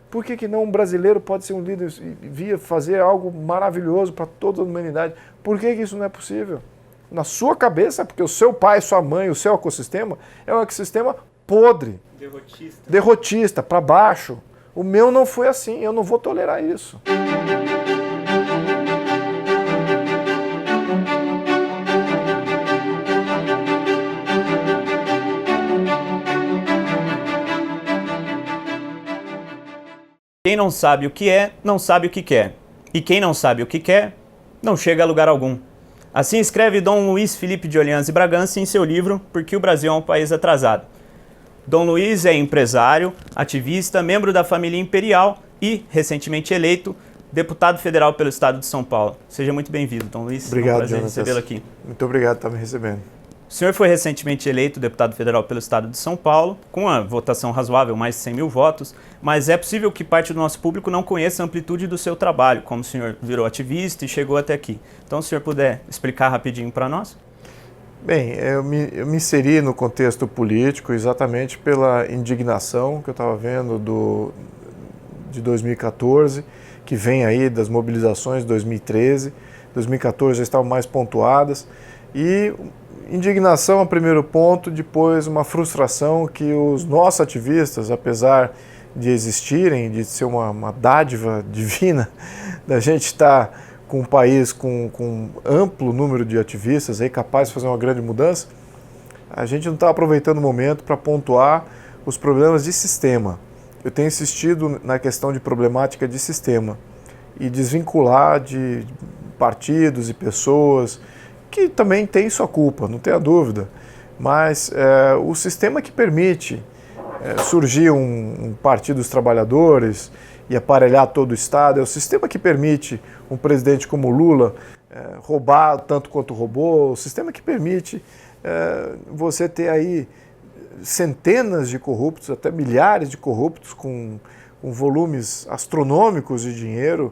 Por que não um brasileiro pode ser um líder e vir fazer algo maravilhoso para toda a humanidade? Por que isso não é possível? Na sua cabeça, porque o seu pai, sua mãe, o seu ecossistema é um ecossistema podre, derrotista, para baixo. O meu não foi assim, eu não vou tolerar isso. Quem não sabe o que é, não sabe o que quer. E quem não sabe o que quer, não chega a lugar algum. Assim escreve Dom Luiz Felipe de Orleans e Bragança em seu livro Por que o Brasil é um País Atrasado. Dom Luiz é empresário, ativista, membro da família imperial e, recentemente eleito, deputado federal pelo estado de São Paulo. Seja muito bem-vindo, Dom Luiz. Obrigado, é um prazer recebê-lo aqui. Muito obrigado por estar me recebendo. O senhor foi recentemente eleito deputado federal pelo estado de São Paulo, com uma votação razoável, mais de 100 mil votos, mas é possível que parte do nosso público não conheça a amplitude do seu trabalho, como o senhor virou ativista e chegou até aqui. Então, se o senhor puder explicar rapidinho para nós? Bem, eu me inseri no contexto político exatamente pela indignação que eu estava vendo de 2014, que vem aí das mobilizações de 2013. 2014 já estavam mais pontuadas e indignação a primeiro ponto, depois uma frustração que os nossos ativistas, apesar de existirem, de ser uma dádiva divina, da gente estar com um país com amplo número de ativistas aí capazes de fazer uma grande mudança, a gente não está aproveitando o momento para pontuar os problemas de sistema. Eu tenho insistido na questão de problemática de sistema e desvincular de partidos e pessoas que também tem sua culpa, não tenha dúvida, mas o sistema que permite surgir um partido dos trabalhadores e aparelhar todo o Estado, é o sistema que permite um presidente como Lula roubar tanto quanto roubou, o sistema que permite você ter aí centenas de corruptos, até milhares de corruptos com volumes astronômicos de dinheiro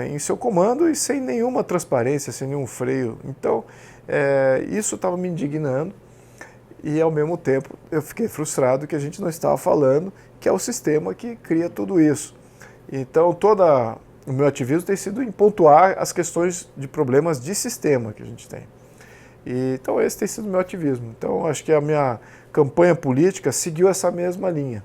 em seu comando e sem nenhuma transparência, sem nenhum freio. Então, isso estava me indignando e, ao mesmo tempo, eu fiquei frustrado que a gente não estava falando que é o sistema que cria tudo isso. Então, todo o meu ativismo tem sido em pontuar as questões de problemas de sistema que a gente tem. Então, esse tem sido o meu ativismo. Então, acho que a minha campanha política seguiu essa mesma linha.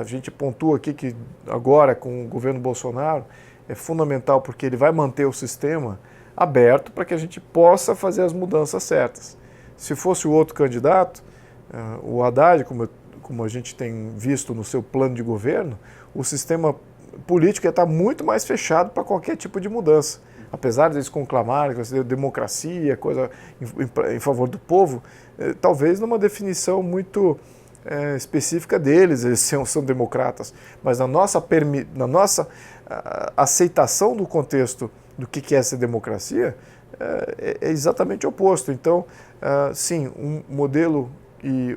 A gente pontua aqui que agora, com o governo Bolsonaro, é fundamental porque ele vai manter o sistema aberto para que a gente possa fazer as mudanças certas. Se fosse o outro candidato, o Haddad, como a gente tem visto no seu plano de governo, o sistema político ia estar muito mais fechado para qualquer tipo de mudança. Apesar deles conclamarem que vai ser democracia, coisa em favor do povo, talvez numa definição muito específica deles, eles são democratas, mas na nossa aceitação do contexto do que é ser democracia, é exatamente o oposto. Então, sim, um modelo e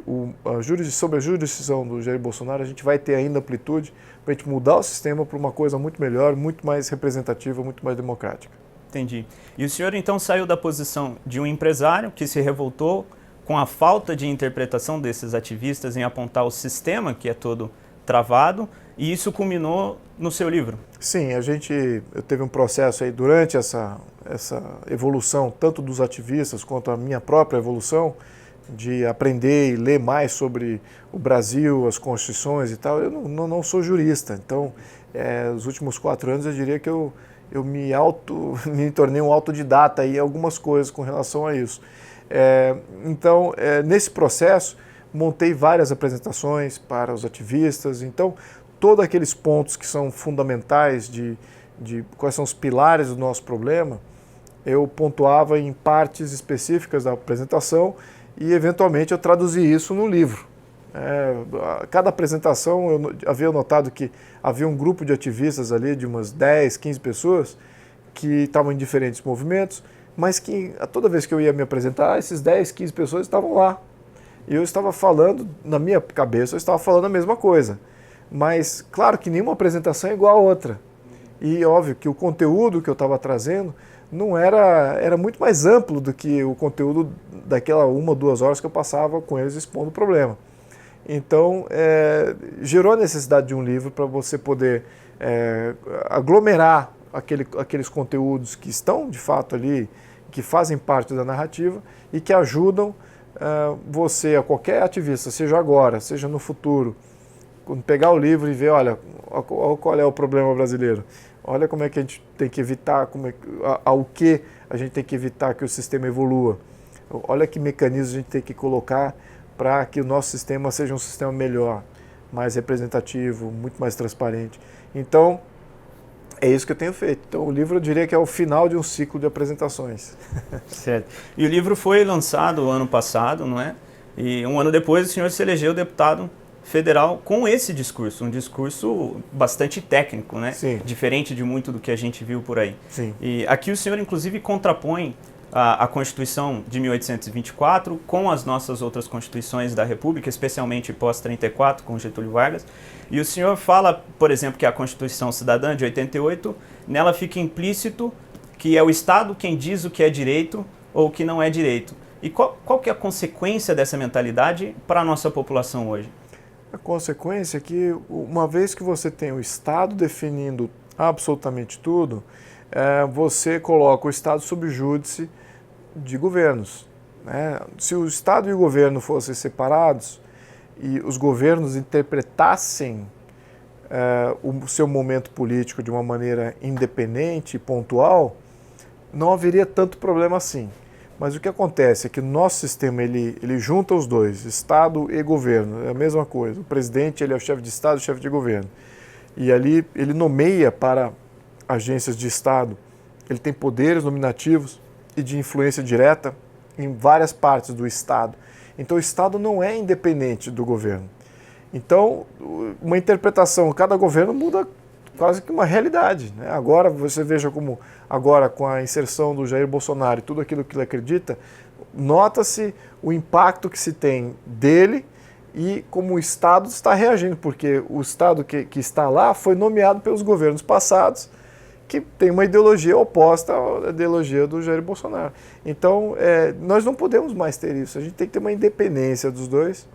sobre a jurisdição do Jair Bolsonaro, a gente vai ter ainda amplitude para a gente mudar o sistema para uma coisa muito melhor, muito mais representativa, muito mais democrática. Entendi. E o senhor então saiu da posição de um empresário que se revoltou com a falta de interpretação desses ativistas em apontar o sistema que é todo travado, e isso culminou no seu livro. Sim, eu teve um processo aí durante essa evolução, tanto dos ativistas quanto a minha própria evolução, de aprender e ler mais sobre o Brasil, as constituições e tal. Eu não sou jurista, então, os últimos 4 anos eu diria que eu me tornei um autodidata em algumas coisas com relação a isso. Então, nesse processo, montei várias apresentações para os ativistas. Então, todos aqueles pontos que são fundamentais de quais são os pilares do nosso problema, eu pontuava em partes específicas da apresentação e, eventualmente, eu traduzi isso no livro. Cada apresentação, eu havia notado que havia um grupo de ativistas ali, de umas 10, 15 pessoas, que estavam em diferentes movimentos, mas que toda vez que eu ia me apresentar, esses 10, 15 pessoas estavam lá. E eu estava falando, na minha cabeça, eu estava falando a mesma coisa. Mas, claro que nenhuma apresentação é igual a outra. E, óbvio, que o conteúdo que eu estava trazendo não era muito mais amplo do que o conteúdo daquela 1 ou 2 horas que eu passava com eles expondo o problema. Então, gerou a necessidade de um livro para você poder aglomerar aqueles conteúdos que estão, de fato, ali, que fazem parte da narrativa e que ajudam você, a qualquer ativista, seja agora, seja no futuro, quando pegar o livro e ver, olha, qual é o problema brasileiro, olha como é que a gente tem que evitar, ao que a gente tem que evitar que o sistema evolua, olha que mecanismos a gente tem que colocar para que o nosso sistema seja um sistema melhor, mais representativo, muito mais transparente. Então, é isso que eu tenho feito. Então, o livro eu diria que é o final de um ciclo de apresentações. Certo. E o livro foi lançado ano passado, não é? E um ano depois o senhor se elegeu deputado federal com esse discurso, um discurso bastante técnico, né? Sim. Diferente de muito do que a gente viu por aí. Sim. E aqui o senhor, inclusive, contrapõe a Constituição de 1824 com as nossas outras constituições da República, especialmente pós-34, com Getúlio Vargas. E o senhor fala, por exemplo, que a Constituição Cidadã de 88, nela fica implícito que é o Estado quem diz o que é direito ou o que não é direito. E qual que é a consequência dessa mentalidade para a nossa população hoje? A consequência é que, uma vez que você tem o Estado definindo absolutamente tudo, você coloca o Estado sob júdice de governos, né? Se o Estado e o governo fossem separados e os governos interpretassem o seu momento político de uma maneira independente e pontual, não haveria tanto problema assim. Mas o que acontece é que o nosso sistema ele junta os dois, Estado e governo, é a mesma coisa. O presidente ele é o chefe de Estado e o chefe de governo. E ali ele nomeia para agências de Estado, ele tem poderes nominativos e de influência direta em várias partes do Estado. Então o Estado não é independente do governo. Então, uma interpretação, cada governo muda quase que uma realidade, né? Agora, você veja como, agora com a inserção do Jair Bolsonaro e tudo aquilo que ele acredita, nota-se o impacto que se tem dele e como o Estado está reagindo, porque o Estado que está lá foi nomeado pelos governos passados, que tem uma ideologia oposta à ideologia do Jair Bolsonaro. Então, nós não podemos mais ter isso, a gente tem que ter uma independência dos dois.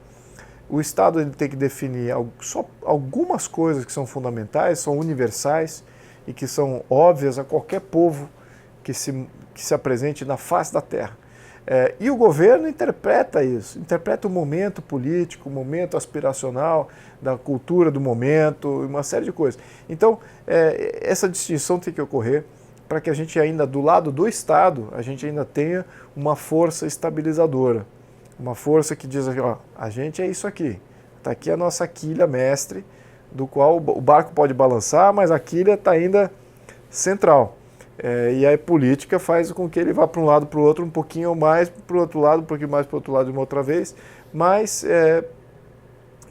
O Estado ele tem que definir só algumas coisas que são fundamentais, são universais e que são óbvias a qualquer povo que se apresente na face da terra. E o governo interpreta isso, interpreta o momento político, o momento aspiracional, da cultura do momento, uma série de coisas. Então, essa distinção tem que ocorrer para que a gente ainda, do lado do Estado, a gente ainda tenha uma força estabilizadora. Uma força que diz, ó, a gente é isso aqui. Está aqui a nossa quilha mestre, do qual o barco pode balançar, mas a quilha está ainda central. E a política faz com que ele vá para um lado, para o outro, um pouquinho mais para o outro lado, um pouquinho mais para o outro lado de uma outra vez, mas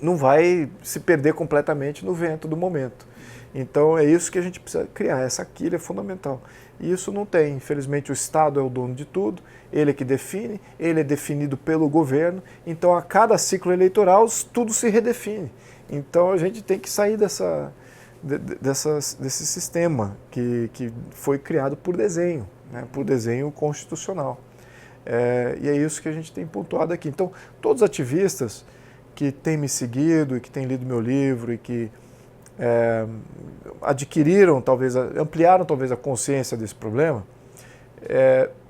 não vai se perder completamente no vento do momento. Então é isso que a gente precisa criar, essa quilha é fundamental. E isso não tem, infelizmente o Estado é o dono de tudo, ele é que define, ele é definido pelo governo, então a cada ciclo eleitoral tudo se redefine. Então a gente tem que sair desse sistema que foi criado por desenho, né, por desenho constitucional. E é isso que a gente tem pontuado aqui. Então todos os ativistas que têm me seguido e que têm lido meu livro e que adquiriram, talvez, ampliaram talvez a consciência desse problema,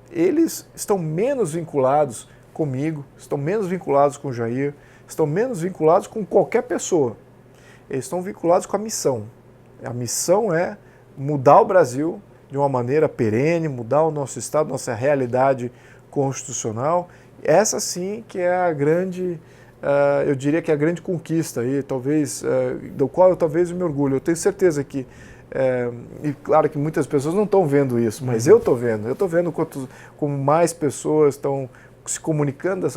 eles estão menos vinculados comigo, estão menos vinculados com o Jair, estão menos vinculados com qualquer pessoa. Eles estão vinculados com a missão. A missão é mudar o Brasil de uma maneira perene, mudar o nosso Estado, nossa realidade constitucional. Essa sim que é a grande... eu diria que é a grande conquista aí, talvez, do qual eu talvez me orgulho. Eu tenho certeza que, e claro que muitas pessoas não estão vendo isso, mas eu estou vendo como mais pessoas estão se comunicando,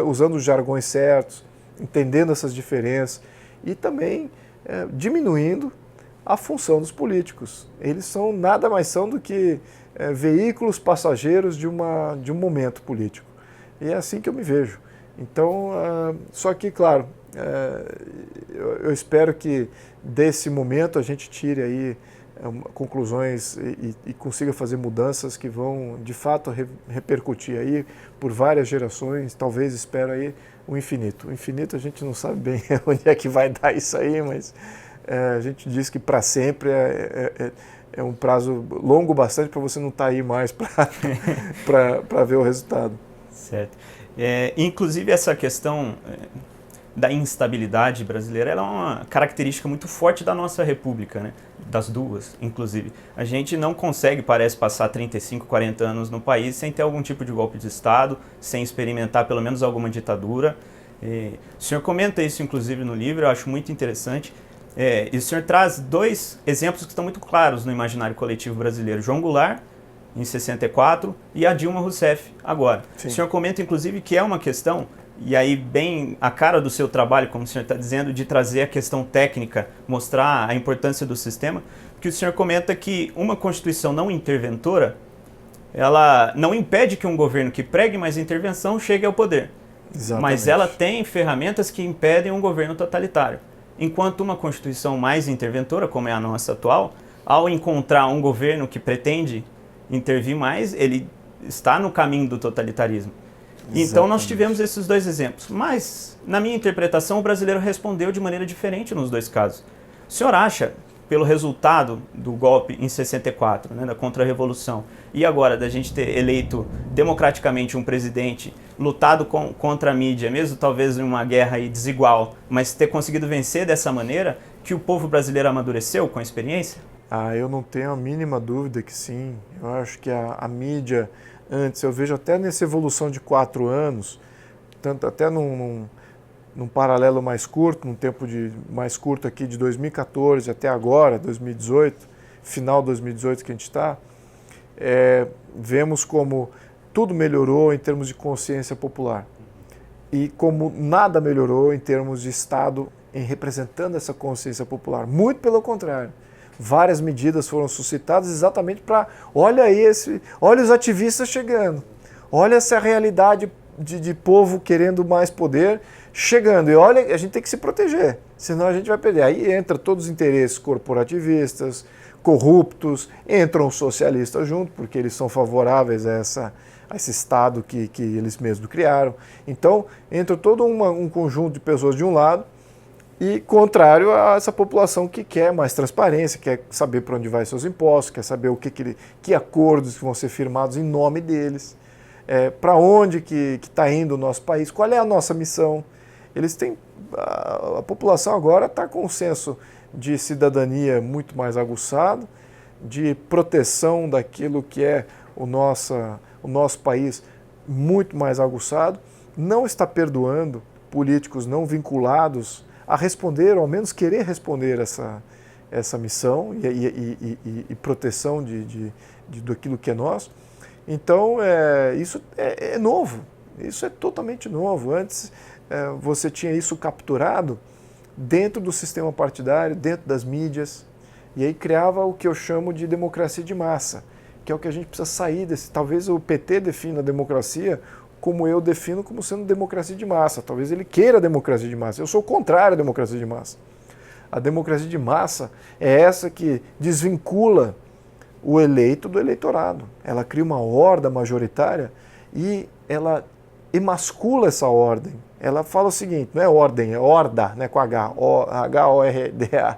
usando os jargões certos, entendendo essas diferenças e também diminuindo a função dos políticos. Eles nada mais são do que veículos passageiros de um momento político. E é assim que eu me vejo. Então, só que, claro, eu espero que desse momento a gente tire aí conclusões e consiga fazer mudanças que vão, de fato, repercutir aí por várias gerações, talvez, espero aí, o infinito. O infinito a gente não sabe bem onde é que vai dar isso aí, mas a gente diz que para sempre é um prazo longo bastante para você não estar aí mais para ver o resultado. Certo. Inclusive essa questão da instabilidade brasileira, ela é uma característica muito forte da nossa república, né? Das duas, inclusive. A gente não consegue, parece, passar 35, 40 anos no país sem ter algum tipo de golpe de Estado, sem experimentar pelo menos alguma ditadura. O senhor comenta isso, inclusive, no livro, eu acho muito interessante. E o senhor traz dois exemplos que estão muito claros no imaginário coletivo brasileiro. João Goulart, em 64, e a Dilma Rousseff, agora. Sim. O senhor comenta, inclusive, que é uma questão, e aí bem a cara do seu trabalho, como o senhor está dizendo, de trazer a questão técnica, mostrar a importância do sistema, que o senhor comenta que uma Constituição não interventora, ela não impede que um governo que pregue mais intervenção chegue ao poder. Exatamente. Mas ela tem ferramentas que impedem um governo totalitário. Enquanto uma Constituição mais interventora, como é a nossa atual, ao encontrar um governo que pretende intervir mais, ele está no caminho do totalitarismo. Exatamente. Então nós tivemos esses dois exemplos. Mas, na minha interpretação, o brasileiro respondeu de maneira diferente nos dois casos. O senhor acha, pelo resultado do golpe em 64, né, da contra-revolução, e agora da gente ter eleito democraticamente um presidente, lutado contra a mídia, mesmo talvez em uma guerra aí desigual, mas ter conseguido vencer dessa maneira, que o povo brasileiro amadureceu com a experiência? Eu não tenho a mínima dúvida que sim. Eu acho que a mídia, antes, eu vejo até nessa evolução de 4 anos, tanto até num paralelo mais curto, num tempo mais curto aqui de 2014 até agora, 2018, final de 2018 que a gente está, vemos como tudo melhorou em termos de consciência popular e como nada melhorou em termos de Estado em representando essa consciência popular. Muito pelo contrário. Várias medidas foram suscitadas exatamente para, olha os ativistas chegando, olha essa realidade de povo querendo mais poder chegando, e olha, a gente tem que se proteger, senão a gente vai perder. Aí entra todos os interesses corporativistas, corruptos, entram os socialistas junto, porque eles são favoráveis a esse Estado que eles mesmos criaram. Então, entra todo um conjunto de pessoas de um lado, e contrário a essa população que quer mais transparência, quer saber para onde vai seus impostos, quer saber que acordos vão ser firmados em nome deles, para onde que está indo o nosso país, qual é a nossa missão. Eles têm, a população agora está com um senso de cidadania muito mais aguçado, de proteção daquilo que é o nosso país muito mais aguçado, não está perdoando políticos não vinculados a responder, ou ao menos querer responder essa missão e proteção daquilo que é nosso. Então, isso é novo, isso é totalmente novo. Antes, você tinha isso capturado dentro do sistema partidário, dentro das mídias, e aí criava o que eu chamo de democracia de massa, que é o que a gente precisa sair desse. Talvez o PT defina a democracia como eu defino como sendo democracia de massa. Talvez ele queira a democracia de massa. Eu sou contrário à democracia de massa. A democracia de massa é essa que desvincula o eleito do eleitorado. Ela cria uma horda majoritária e ela emascula essa ordem. Ela fala o seguinte, não é ordem, é horda, né, com H-O-R-D-A.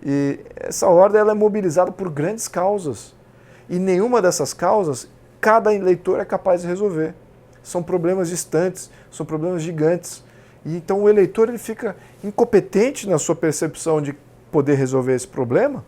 E essa horda ela é mobilizada por grandes causas. E nenhuma dessas causas, cada eleitor é capaz de resolver. São problemas distantes, são problemas gigantes. E então o eleitor ele fica incompetente na sua percepção de poder resolver esse problema.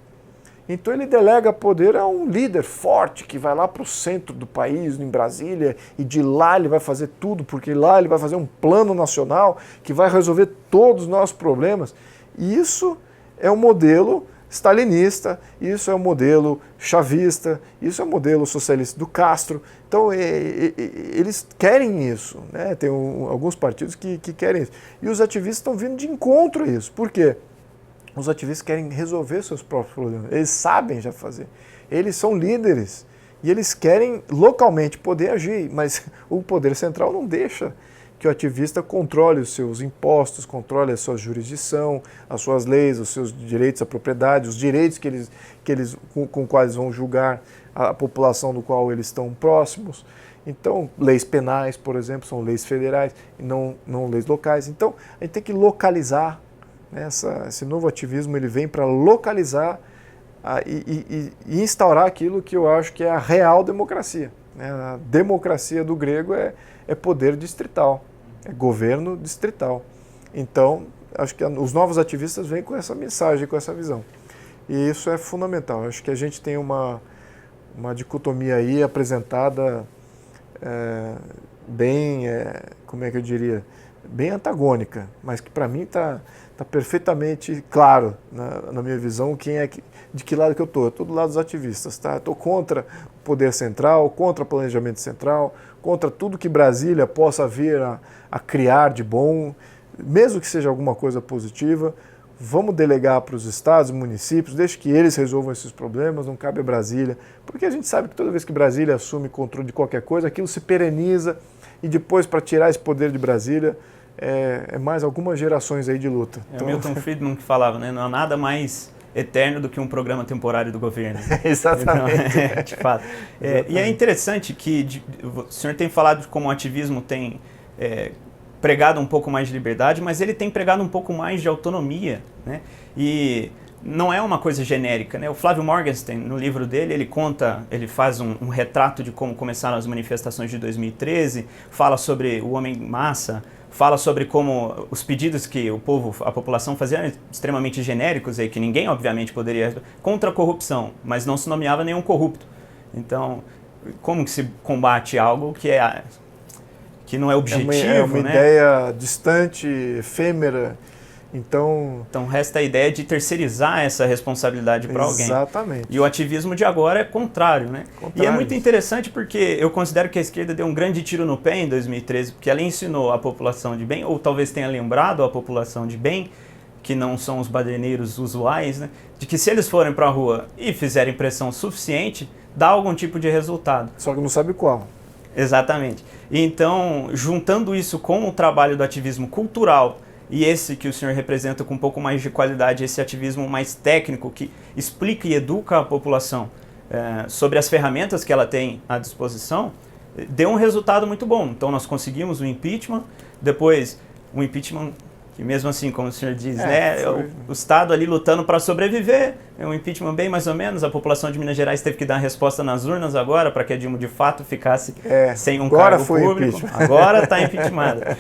Então ele delega poder a um líder forte que vai lá para o centro do país, em Brasília, e de lá ele vai fazer tudo, porque lá ele vai fazer um plano nacional que vai resolver todos os nossos problemas. E isso é um modelo stalinista, isso é um modelo chavista, isso é um modelo socialista do Castro. Então, eles querem isso, né? Tem alguns partidos que querem isso. E os ativistas estão vindo de encontro a isso. Por quê? Os ativistas querem resolver seus próprios problemas. Eles sabem já fazer. Eles são líderes. E eles querem localmente poder agir, mas o poder central não deixa que o ativista controle os seus impostos, controle a sua jurisdição, as suas leis, os seus direitos à propriedade, os direitos com quais vão julgar a população do qual eles estão próximos. Então, leis penais, por exemplo, são leis federais e não leis locais. Então, a gente tem que localizar, né, esse novo ativismo, ele vem para localizar e instaurar aquilo que eu acho que é a real democracia. Né? A democracia do grego é poder distrital, é governo distrital. Então, acho que os novos ativistas vêm com essa mensagem, com essa visão. E isso é fundamental. Acho que a gente tem uma dicotomia aí apresentada bem, como é que eu diria, bem antagônica, mas que para mim está perfeitamente claro na minha visão de que lado que eu estou. Eu estou do lado dos ativistas, tá? Eu estou contra o poder central, contra o planejamento central, contra tudo que Brasília possa vir a criar de bom, mesmo que seja alguma coisa positiva. Vamos delegar para os estados e municípios, deixe que eles resolvam esses problemas, não cabe a Brasília, porque a gente sabe que toda vez que Brasília assume controle de qualquer coisa, aquilo se pereniza e depois, para tirar esse poder de Brasília, é mais algumas gerações aí de luta. É o Milton Friedman que falava, né? Não há nada mais eterno do que um programa temporário do governo. Exatamente. Então, de fato. E é interessante que o senhor tem falado de como o ativismo tem pregado um pouco mais de liberdade, mas ele tem pregado um pouco mais de autonomia, né? E não é uma coisa genérica, né? O Flávio Morgenstern, no livro dele, ele faz um retrato de como começaram as manifestações de 2013, fala sobre o homem massa, fala sobre como os pedidos que a população fazia eram extremamente genéricos, aí, que ninguém, obviamente, poderia... Contra a corrupção, mas não se nomeava nenhum corrupto. Então, como que se combate algo que não é objetivo, é uma né? ideia distante, efêmera. Então resta a ideia de terceirizar essa responsabilidade para alguém. Exatamente. E o ativismo de agora é contrário, né? E é muito interessante porque eu considero que a esquerda deu um grande tiro no pé em 2013, porque ela ensinou a população de bem, ou talvez tenha lembrado a população de bem, que não são os baderneiros usuais, né? De que se eles forem para a rua e fizerem pressão suficiente, dá algum tipo de resultado. Só que não sabe qual. Exatamente. Então, juntando isso com o trabalho do ativismo cultural e esse que o senhor representa com um pouco mais de qualidade, esse ativismo mais técnico que explica e educa a população sobre as ferramentas que ela tem à disposição, deu um resultado muito bom. Então nós conseguimos o impeachment, depois o impeachment, que mesmo assim, como o senhor diz, né, o Estado ali lutando para sobreviver, é um impeachment bem mais ou menos, a população de Minas Gerais teve que dar a resposta nas urnas agora para que a Dilma de fato ficasse sem um cargo público. Agora está impeachmentada.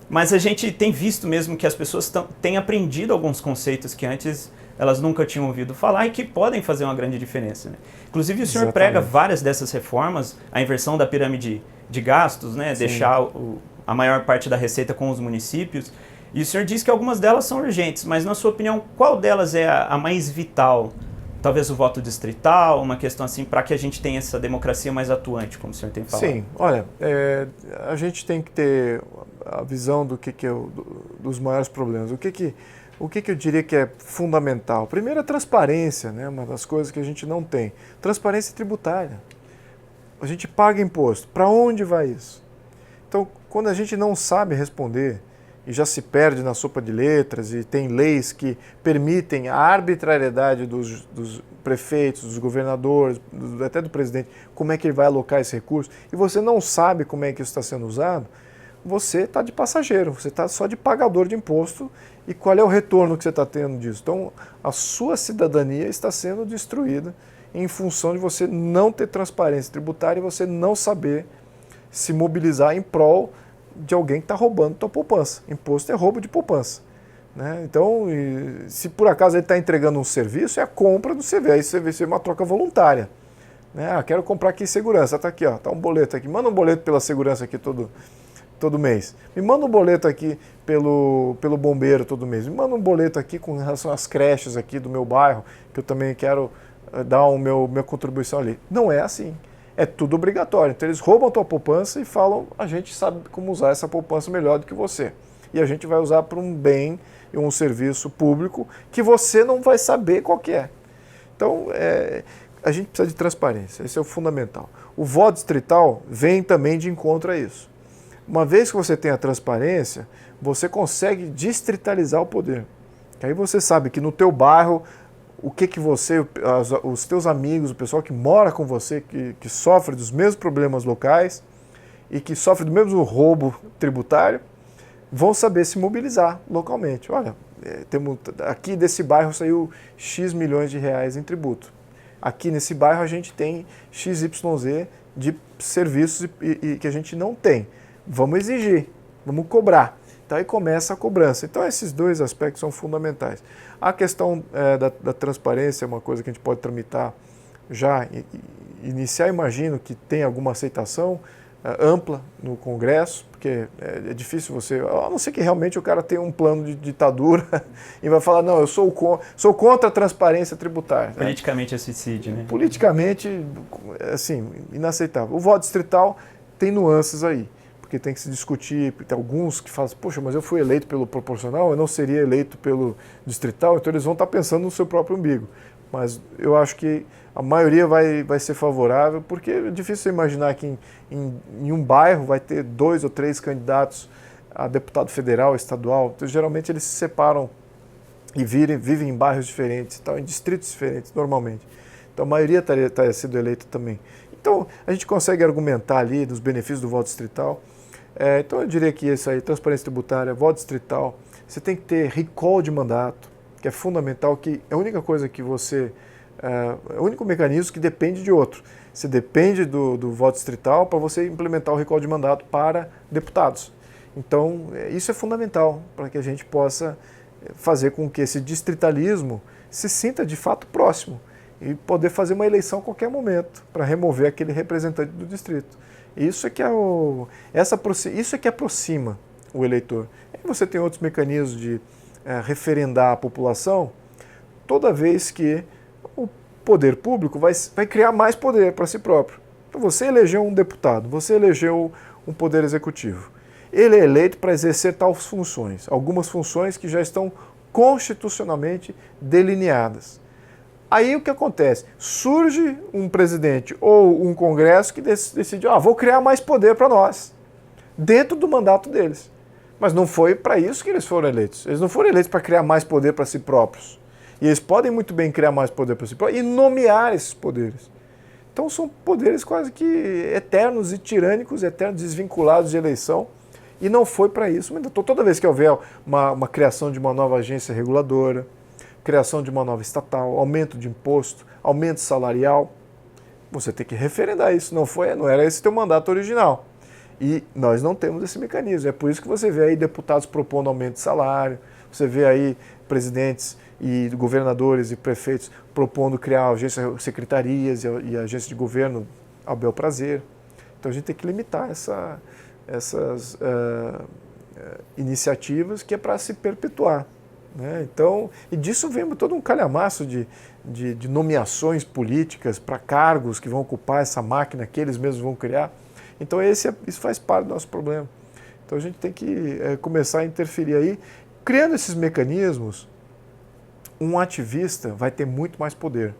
Mas a gente tem visto mesmo que as pessoas têm aprendido alguns conceitos que antes elas nunca tinham ouvido falar e que podem fazer uma grande diferença, né? Inclusive o senhor prega várias dessas reformas, a inversão da pirâmide de gastos, né? Deixar a maior parte da receita com os municípios. E o senhor diz que algumas delas são urgentes, mas na sua opinião, qual delas é a mais vital? Talvez o voto distrital, uma questão assim, para que a gente tenha essa democracia mais atuante, como o senhor tem falado. Sim, olha, a gente tem que ter a visão do que é dos maiores problemas. O que eu diria que é fundamental? Primeiro, a transparência, né? Uma das coisas que a gente não tem. Transparência tributária. A gente paga imposto. Para onde vai isso? Então, quando a gente não sabe responder e já se perde na sopa de letras e tem leis que permitem a arbitrariedade dos prefeitos, dos governadores, até do presidente, como é que ele vai alocar esse recurso, e você não sabe como é que isso está sendo usado, você está de passageiro, você está só de pagador de imposto, e qual é o retorno que você está tendo disso? Então, a sua cidadania está sendo destruída em função de você não ter transparência tributária e você não saber se mobilizar em prol de alguém que está roubando tua poupança. Imposto é roubo de poupança, né? Então, se por acaso ele está entregando um serviço, é a compra do serviço. Aí serviço é uma troca voluntária, né? Quero comprar aqui segurança, está aqui, ó, tá um boleto aqui. Manda um boleto pela segurança aqui todo mês. Me manda um boleto aqui pelo bombeiro todo mês. Me manda um boleto aqui com relação às creches aqui do meu bairro, que eu também quero dar minha contribuição ali. Não é assim. É tudo obrigatório. Então eles roubam a tua poupança e falam, a gente sabe como usar essa poupança melhor do que você. E a gente vai usar para um bem e um serviço público que você não vai saber qual que é. Então, a gente precisa de transparência. Esse é o fundamental. O voto distrital vem também de encontro a isso. Uma vez que você tem a transparência, você consegue distritalizar o poder. Aí você sabe que no teu bairro, o que você, os teus amigos, o pessoal que mora com você, que sofre dos mesmos problemas locais e que sofre do mesmo roubo tributário, vão saber se mobilizar localmente. Olha, aqui desse bairro saiu X milhões de reais em tributo. Aqui nesse bairro a gente tem XYZ de serviços e que a gente não tem. Vamos exigir, vamos cobrar. Então aí começa a cobrança. Então esses dois aspectos são fundamentais. A questão da transparência é uma coisa que a gente pode tramitar já, iniciar, imagino que tem alguma aceitação ampla no Congresso, porque é difícil você, a não ser que realmente o cara tenha um plano de ditadura e vai falar, não, eu sou contra a transparência tributária. Politicamente é suicídio, né? Politicamente, assim, inaceitável. O voto distrital tem nuances aí, porque tem que se discutir, tem alguns que falam, poxa, mas eu fui eleito pelo proporcional, eu não seria eleito pelo distrital, então eles vão estar pensando no seu próprio umbigo. Mas eu acho que a maioria vai ser favorável, porque é difícil você imaginar que em um bairro vai ter 2 ou 3 candidatos a deputado federal, estadual. Então, geralmente eles se separam e vivem em bairros diferentes, em distritos diferentes, normalmente. Então a maioria estaria sendo eleita também. Então a gente consegue argumentar ali dos benefícios do voto distrital. Então eu diria que isso aí, transparência tributária, voto distrital, você tem que ter recall de mandato, que é fundamental, que é a única coisa que você... é o único mecanismo que depende de outro. Você depende do voto distrital para você implementar o recall de mandato para deputados. Então, isso é fundamental para que a gente possa fazer com que esse distritalismo se sinta de fato próximo e poder fazer uma eleição a qualquer momento para remover aquele representante do distrito. Isso é que isso é que aproxima o eleitor. E você tem outros mecanismos de referendar a população toda vez que o poder público vai criar mais poder para si próprio. Então você elegeu um deputado, você elegeu um poder executivo. Ele é eleito para exercer tais funções, algumas funções que já estão constitucionalmente delineadas. Aí o que acontece? Surge um presidente ou um congresso que decide, vou criar mais poder para nós, dentro do mandato deles. Mas não foi para isso que eles foram eleitos. Eles não foram eleitos para criar mais poder para si próprios. E eles podem muito bem criar mais poder para si próprios e nomear esses poderes. Então são poderes quase que eternos e tirânicos, eternos, desvinculados de eleição. E não foi para isso. Então, toda vez que houver uma criação de uma nova agência reguladora, criação de uma nova estatal, aumento de imposto, aumento salarial, você tem que referendar isso. Não era esse teu mandato original. E nós não temos esse mecanismo. É por isso que você vê aí deputados propondo aumento de salário, você vê aí presidentes e governadores e prefeitos propondo criar secretarias e agências de governo ao bel prazer. Então a gente tem que limitar essas iniciativas que é para se perpetuar. Né? Então, e disso vem todo um calhamaço de nomeações políticas para cargos que vão ocupar essa máquina que eles mesmos vão criar. Então isso faz parte do nosso problema. Então a gente tem que começar a interferir aí. Criando esses mecanismos, um ativista vai ter muito mais poder.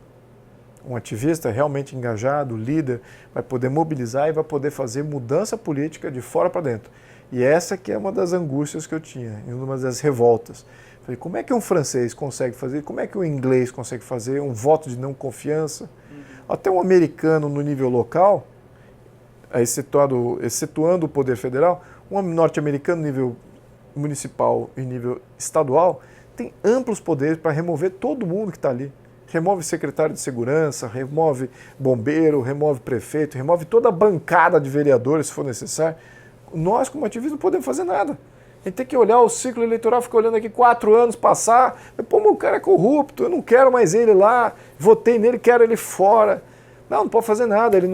Um ativista realmente engajado, líder, vai poder mobilizar e vai poder fazer mudança política de fora para dentro. E essa que é uma das angústias que eu tinha, uma das revoltas. Falei, como é que um francês consegue fazer, como é que um inglês consegue fazer um voto de não confiança? Até um americano no nível local, excetuando o poder federal, um norte-americano no nível municipal e nível estadual, tem amplos poderes para remover todo mundo que está ali. Remove secretário de segurança, remove bombeiro, remove prefeito, remove toda a bancada de vereadores, se for necessário. Nós, como ativistas, não podemos fazer nada. A gente tem que olhar o ciclo eleitoral, ficar olhando aqui 4 anos passar. Pô, o cara é corrupto, eu não quero mais ele lá, votei nele, quero ele fora. Não pode fazer nada. Ele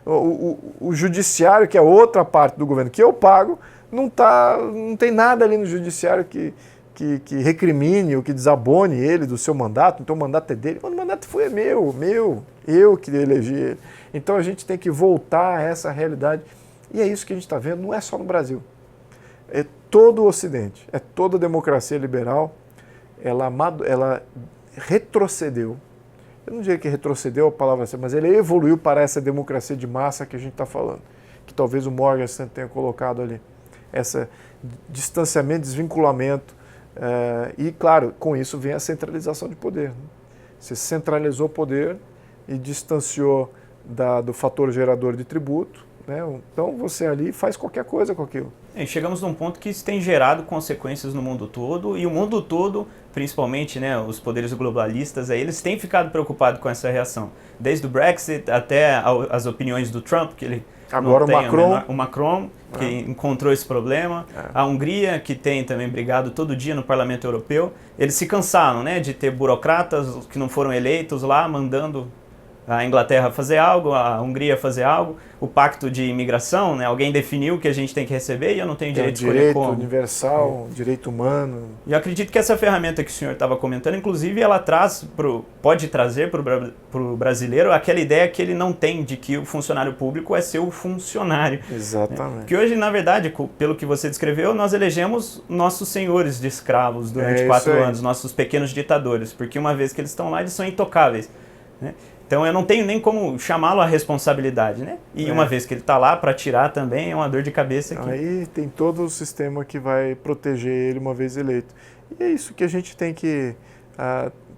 o judiciário, que é outra parte do governo que eu pago, não tem nada ali no judiciário que recrimine ou que desabone ele do seu mandato. Então o mandato é dele. Mas o mandato foi meu, eu que elegi ele. Então a gente tem que voltar a essa realidade. E é isso que a gente está vendo, não é só no Brasil. É todo o Ocidente, é toda a democracia liberal, ela retrocedeu. Eu não diria que retrocedeu a palavra certa, mas ele evoluiu para essa democracia de massa que a gente está falando. que talvez o Morgenstern tenha colocado ali. Esse distanciamento, desvinculamento. E, claro, com isso vem a centralização de poder. Né? Você centralizou o poder e distanciou do fator gerador de tributo. Né? Então você ali faz qualquer coisa com aquilo. E chegamos num ponto que isso tem gerado consequências no mundo todo, e o mundo todo, principalmente, né, os poderes globalistas, eles têm ficado preocupados com essa reação. Desde o Brexit até as opiniões do Trump, que ele agora o Macron, que encontrou esse problema. A Hungria, que tem também brigado todo dia no Parlamento Europeu. Eles se cansaram, né, de ter burocratas que não foram eleitos lá mandando a Inglaterra fazer algo, a Hungria fazer algo, o pacto de imigração, né? Alguém definiu que a gente tem que receber e eu não tenho direito de escolher como. Direito universal, direito humano. E eu acredito que essa ferramenta que o senhor estava comentando, inclusive, ela pode trazer para o brasileiro aquela ideia que ele não tem de que o funcionário público é seu funcionário. Exatamente. Né? Que hoje, na verdade, pelo que você descreveu, nós elegemos nossos senhores de escravos durante 4 anos, nossos pequenos ditadores, porque uma vez que eles estão lá, eles são intocáveis. Né? Então eu não tenho nem como chamá-lo à responsabilidade, né? E uma vez que ele está lá para tirar também é uma dor de cabeça aqui. Aí tem todo o sistema que vai proteger ele uma vez eleito. E é isso que a gente tem que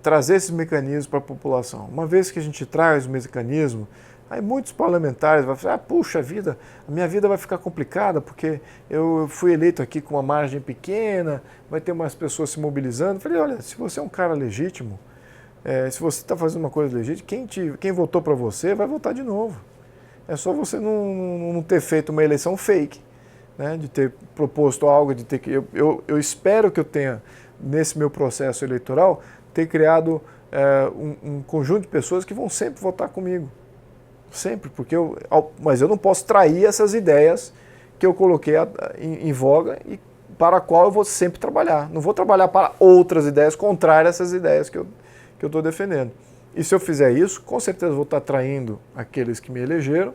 trazer esses mecanismos para a população. Uma vez que a gente traz o mecanismo, aí muitos parlamentares vão falar, puxa vida, a minha vida vai ficar complicada porque eu fui eleito aqui com uma margem pequena, vai ter mais pessoas se mobilizando. Eu falei, olha, se você é um cara legítimo, se você está fazendo uma coisa legítima, quem votou para você vai votar de novo. É só você não ter feito uma eleição fake, né? De ter proposto algo, de ter que. Eu espero que eu tenha, nesse meu processo eleitoral, ter criado um conjunto de pessoas que vão sempre votar comigo. Sempre, mas eu não posso trair essas ideias que eu coloquei em voga e para a qual eu vou sempre trabalhar. Não vou trabalhar para outras ideias contrárias a essas ideias que eu estou defendendo. E se eu fizer isso, com certeza vou estar traindo aqueles que me elegeram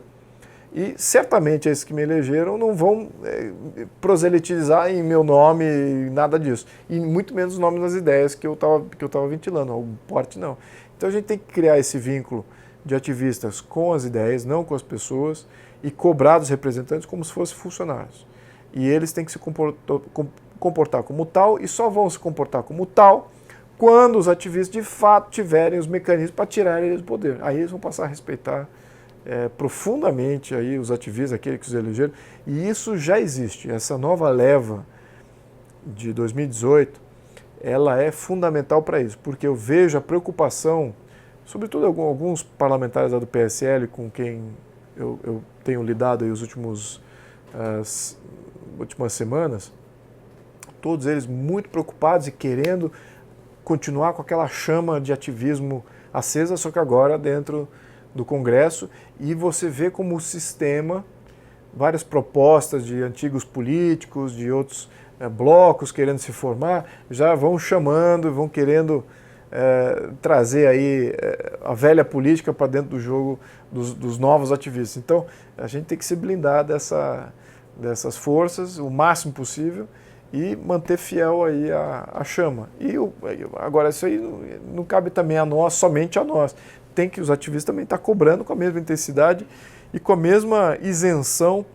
e certamente esses que me elegeram não vão proselitizar em meu nome nada disso. E muito menos o nome das ideias que eu estava ventilando, o porte não. Então a gente tem que criar esse vínculo de ativistas com as ideias, não com as pessoas, e cobrar dos representantes como se fossem funcionários. E eles têm que se comportar como tal e só vão se comportar como tal quando os ativistas de fato tiverem os mecanismos para tirar eles do poder. Aí eles vão passar a respeitar profundamente aí os ativistas, aqueles que os elegeram, e isso já existe. Essa nova leva de 2018, ela é fundamental para isso, porque eu vejo a preocupação, sobretudo alguns parlamentares do PSL com quem eu tenho lidado aí as últimas semanas, todos eles muito preocupados e querendo continuar com aquela chama de ativismo acesa, só que agora dentro do Congresso, e você vê como o sistema, várias propostas de antigos políticos, de outros blocos querendo se formar, já vão chamando, vão querendo trazer aí a velha política para dentro do jogo dos novos ativistas. Então, a gente tem que se blindar dessas forças o máximo possível e manter fiel aí a chama. E agora isso aí não cabe também a nós, somente a nós. Tem que os ativistas também estar cobrando com a mesma intensidade e com a mesma isenção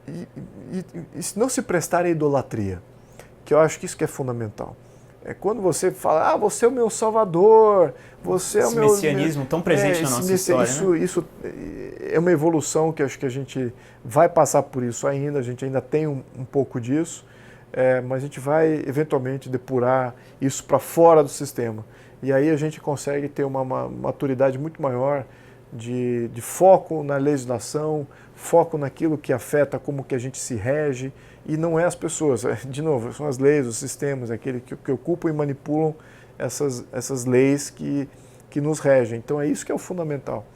e não se prestar à idolatria, que eu acho que isso que é fundamental. É quando você fala, você é o meu salvador, você é o meu... Esse messianismo tão presente na nossa história, isso é uma evolução que acho que a gente vai passar por isso ainda, a gente ainda tem um pouco disso, mas a gente vai eventualmente depurar isso para fora do sistema. E aí a gente consegue ter uma maturidade muito maior de foco na legislação, foco naquilo que afeta como que a gente se rege, e não é as pessoas, de novo, são as leis, os sistemas, aqueles que ocupam e manipulam essas leis que nos regem. Então é isso que é o fundamental.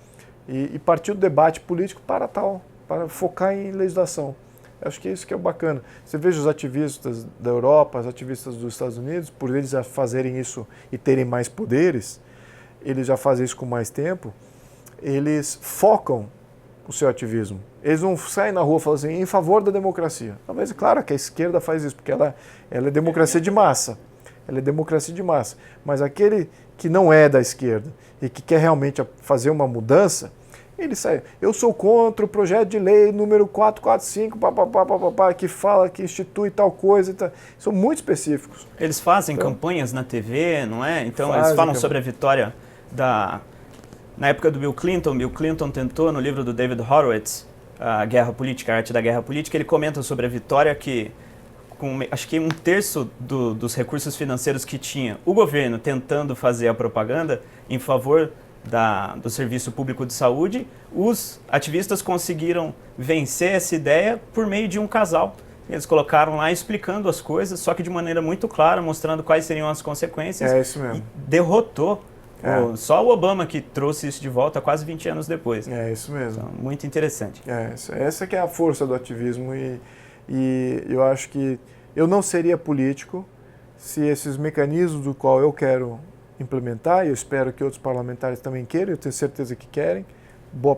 E partir do debate político para focar em legislação. Eu acho que é isso que é bacana. Você veja os ativistas da Europa, os ativistas dos Estados Unidos, por eles já fazerem isso e terem mais poderes, eles já fazem isso com mais tempo, eles focam o seu ativismo. Eles não saem na rua falando assim, em favor da democracia. Talvez, claro que a esquerda faz isso, porque ela é democracia de massa. Ela é democracia de massa. Mas aquele que não é da esquerda e que quer realmente fazer uma mudança, Ele sai, eu sou contra o projeto de lei número 445, que fala, que institui tal coisa. São muito específicos. Eles fazem campanhas na TV, não é? Então eles falam sobre a vitória na época do Bill Clinton tentou, no livro do David Horowitz, A Guerra Política, a Arte da Guerra Política, ele comenta sobre a vitória que, acho que 1/3 dos recursos financeiros que tinha o governo tentando fazer a propaganda em favor do Serviço Público de Saúde, os ativistas conseguiram vencer essa ideia por meio de um casal. Eles colocaram lá explicando as coisas, só que de maneira muito clara, mostrando quais seriam as consequências. É isso mesmo. E derrotou. Só o Obama que trouxe isso de volta quase 20 anos depois. É isso mesmo. Então, muito interessante. Essa que é a força do ativismo e eu acho que eu não seria político se esses mecanismos do qual eu quero implementar, e eu espero que outros parlamentares também queiram, eu tenho certeza que querem,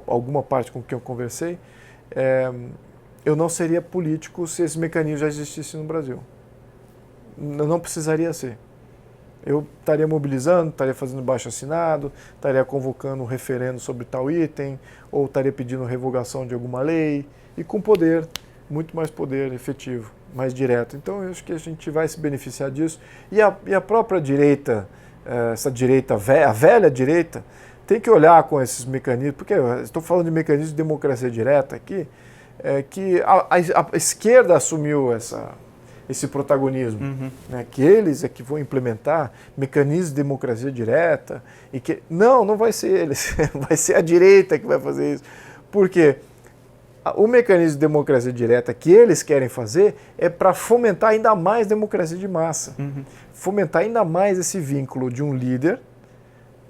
alguma parte com quem eu conversei, eu não seria político se esses mecanismos já existissem no Brasil. Eu não precisaria ser. Eu estaria mobilizando, estaria fazendo baixo-assinado, estaria convocando um referendo sobre tal item, ou estaria pedindo revogação de alguma lei, e com poder, muito mais poder efetivo, mais direto. Então, eu acho que a gente vai se beneficiar disso. E a própria direita, essa direita, a velha direita, tem que olhar com esses mecanismos, porque eu estou falando de mecanismos de democracia direta aqui, que a esquerda assumiu esse protagonismo, né, que eles é que vão implementar mecanismos de democracia direta, e que não vai ser eles, vai ser a direita que vai fazer isso. Por quê? O mecanismo de democracia direta que eles querem fazer é para fomentar ainda mais democracia de massa. Fomentar ainda mais esse vínculo de um líder,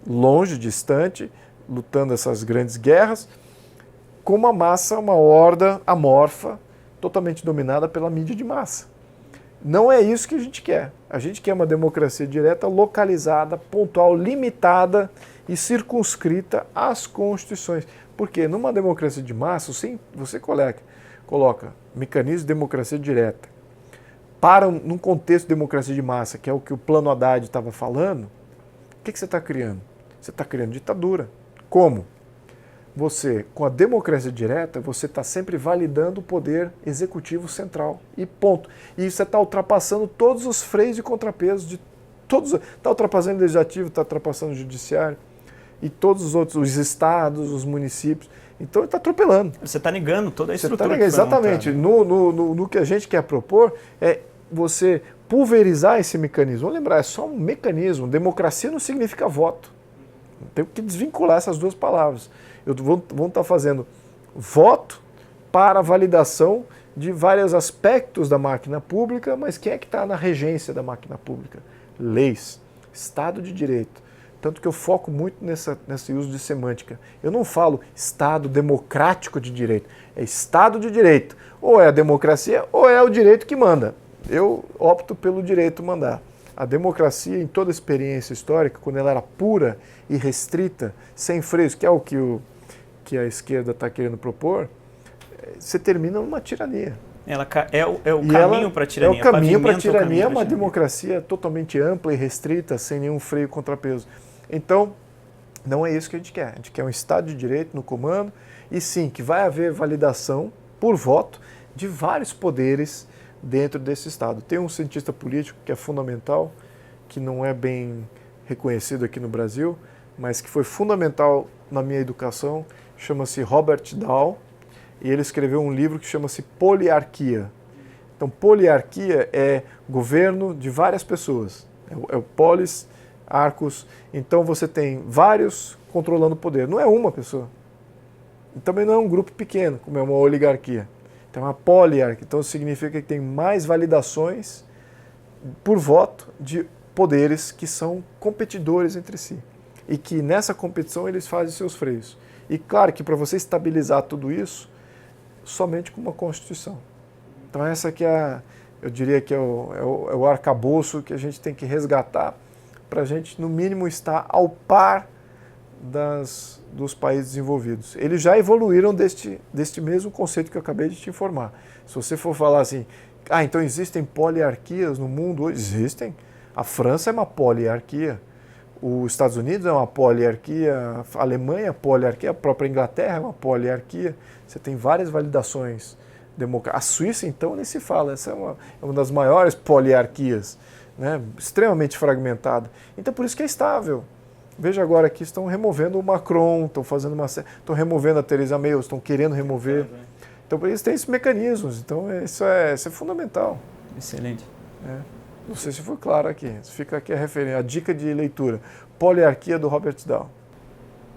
longe, distante, lutando essas grandes guerras, com uma massa, uma horda amorfa, totalmente dominada pela mídia de massa. Não é isso que a gente quer. A gente quer uma democracia direta localizada, pontual, limitada e circunscrita às constituições. Porque numa democracia de massa, você coloca mecanismo de democracia direta num contexto de democracia de massa, que é o que o Plano Haddad estava falando, o que você está criando? Você está criando ditadura. Como? Com a democracia direta, você está sempre validando o poder executivo central. E ponto. E você está ultrapassando todos os freios e contrapesos está ultrapassando o legislativo, está ultrapassando o judiciário e todos os outros, os estados, os municípios. Então, ele está atropelando. Você está negando toda a estrutura. Exatamente. No que a gente quer propor é você pulverizar esse mecanismo. Vamos lembrar, é só um mecanismo. Democracia não significa voto. Tem que desvincular essas duas palavras. Vão estar fazendo voto para validação de vários aspectos da máquina pública, mas quem é que está na regência da máquina pública? Leis, Estado de Direito. Tanto que eu foco muito nesse uso de semântica. Eu não falo Estado democrático de direito, é Estado de Direito. Ou é a democracia ou é o direito que manda. Eu opto pelo direito mandar. A democracia, em toda a experiência histórica, quando ela era pura e restrita, sem freios, que é o que a esquerda está querendo propor, você termina numa tirania. Ela é o caminho para a tirania. É o caminho para a tirania, é uma democracia totalmente ampla e restrita, sem nenhum freio e contrapeso. Então, não é isso que a gente quer. A gente quer um Estado de Direito no comando e sim, que vai haver validação por voto de vários poderes dentro desse Estado. Tem um cientista político que é fundamental, que não é bem reconhecido aqui no Brasil, mas que foi fundamental na minha educação, chama-se Robert Dahl, e ele escreveu um livro que chama-se Poliarquia. Então, poliarquia é governo de várias pessoas. É o polis, arcos. Então, você tem vários controlando o poder. Não é uma pessoa. E também não é um grupo pequeno, como é uma oligarquia. Então, é uma poliarquia. Então, significa que tem mais validações por voto de poderes que são competidores entre si. E que nessa competição eles fazem seus freios. E claro que para você estabilizar tudo isso, somente com uma Constituição. Então essa que eu diria que é o arcabouço que a gente tem que resgatar para a gente, no mínimo, estar ao par dos países desenvolvidos. Eles já evoluíram deste mesmo conceito que eu acabei de te informar. Se você for falar assim, então existem poliarquias no mundo hoje? Existem. A França é uma poliarquia. Os Estados Unidos é uma poliarquia, a Alemanha é poliarquia, a própria Inglaterra é uma poliarquia. Você tem várias validações democráticas. A Suíça, então, nem se fala. Essa é uma das maiores poliarquias, né? Extremamente fragmentada. Então, por isso que é estável. Veja agora que estão removendo o Macron, estão removendo a Theresa May, estão querendo remover. Então, eles têm esses mecanismos. Então, isso é fundamental. Excelente. Não sei se foi claro aqui. Fica aqui a referência, a dica de leitura. Poliarquia do Robert Dahl.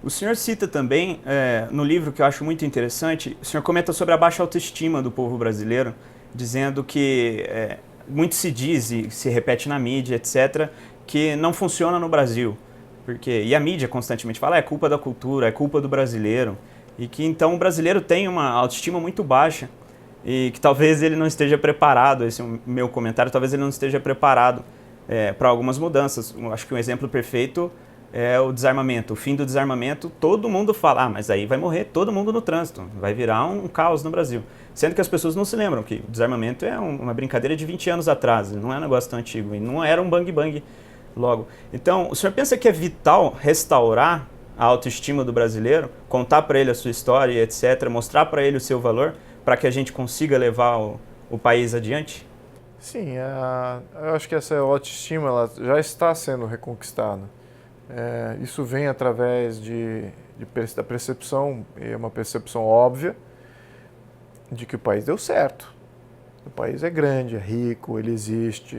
O senhor cita também, no livro que eu acho muito interessante, o senhor comenta sobre a baixa autoestima do povo brasileiro, dizendo que muito se diz e se repete na mídia, etc., que não funciona no Brasil. E a mídia constantemente fala, é culpa da cultura, é culpa do brasileiro. E que então o brasileiro tem uma autoestima muito baixa. E que talvez ele não esteja preparado, esse é o meu comentário, talvez ele não esteja preparado para algumas mudanças. Eu acho que um exemplo perfeito é o desarmamento. O fim do desarmamento, todo mundo fala, mas aí vai morrer todo mundo no trânsito, vai virar um caos no Brasil. Sendo que as pessoas não se lembram que o desarmamento é uma brincadeira de 20 anos atrás, não é um negócio tão antigo, e não era um bang-bang logo. Então, o senhor pensa que é vital restaurar a autoestima do brasileiro, contar para ele a sua história, etc., mostrar para ele o seu valor, para que a gente consiga levar o país adiante? Sim, eu acho que essa autoestima ela já está sendo reconquistada. Isso vem através da percepção, e é uma percepção óbvia, de que o país deu certo. O país é grande, é rico, ele existe.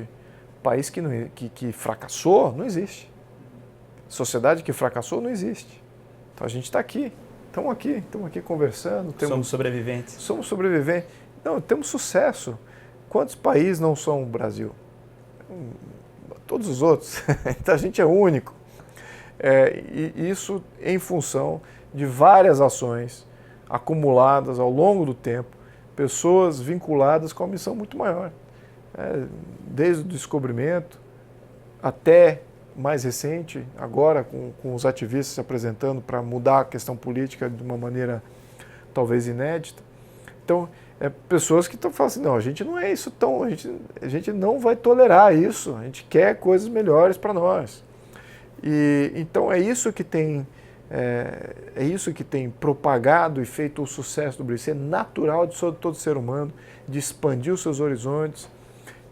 O país que fracassou, não existe. Sociedade que fracassou, não existe. Então a gente está aqui. Estamos aqui conversando. Somos sobreviventes. Somos sobreviventes. Não, temos sucesso. Quantos países não são o Brasil? Todos os outros. Então a gente é único. E isso em função de várias ações acumuladas ao longo do tempo, pessoas vinculadas com uma missão muito maior. Desde o descobrimento até mais recente, agora com os ativistas se apresentando para mudar a questão política de uma maneira talvez inédita. Então, pessoas que estão falando assim, não, a gente não é isso tão, a gente não vai tolerar isso, a gente quer coisas melhores para nós. E então é isso que tem propagado e feito o sucesso do Brasil. É natural de todo ser humano, de expandir os seus horizontes,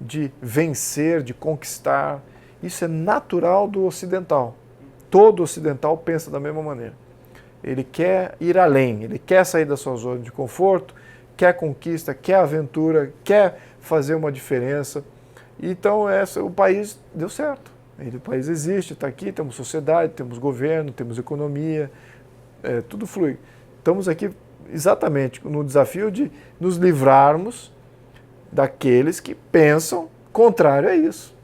de vencer, de conquistar. Isso é natural do ocidental. Todo ocidental pensa da mesma maneira. Ele quer ir além, ele quer sair da sua zona de conforto, quer conquista, quer aventura, quer fazer uma diferença. Então o país deu certo. O país existe, está aqui, temos sociedade, temos governo, temos economia, tudo flui. Estamos aqui exatamente no desafio de nos livrarmos daqueles que pensam contrário a isso.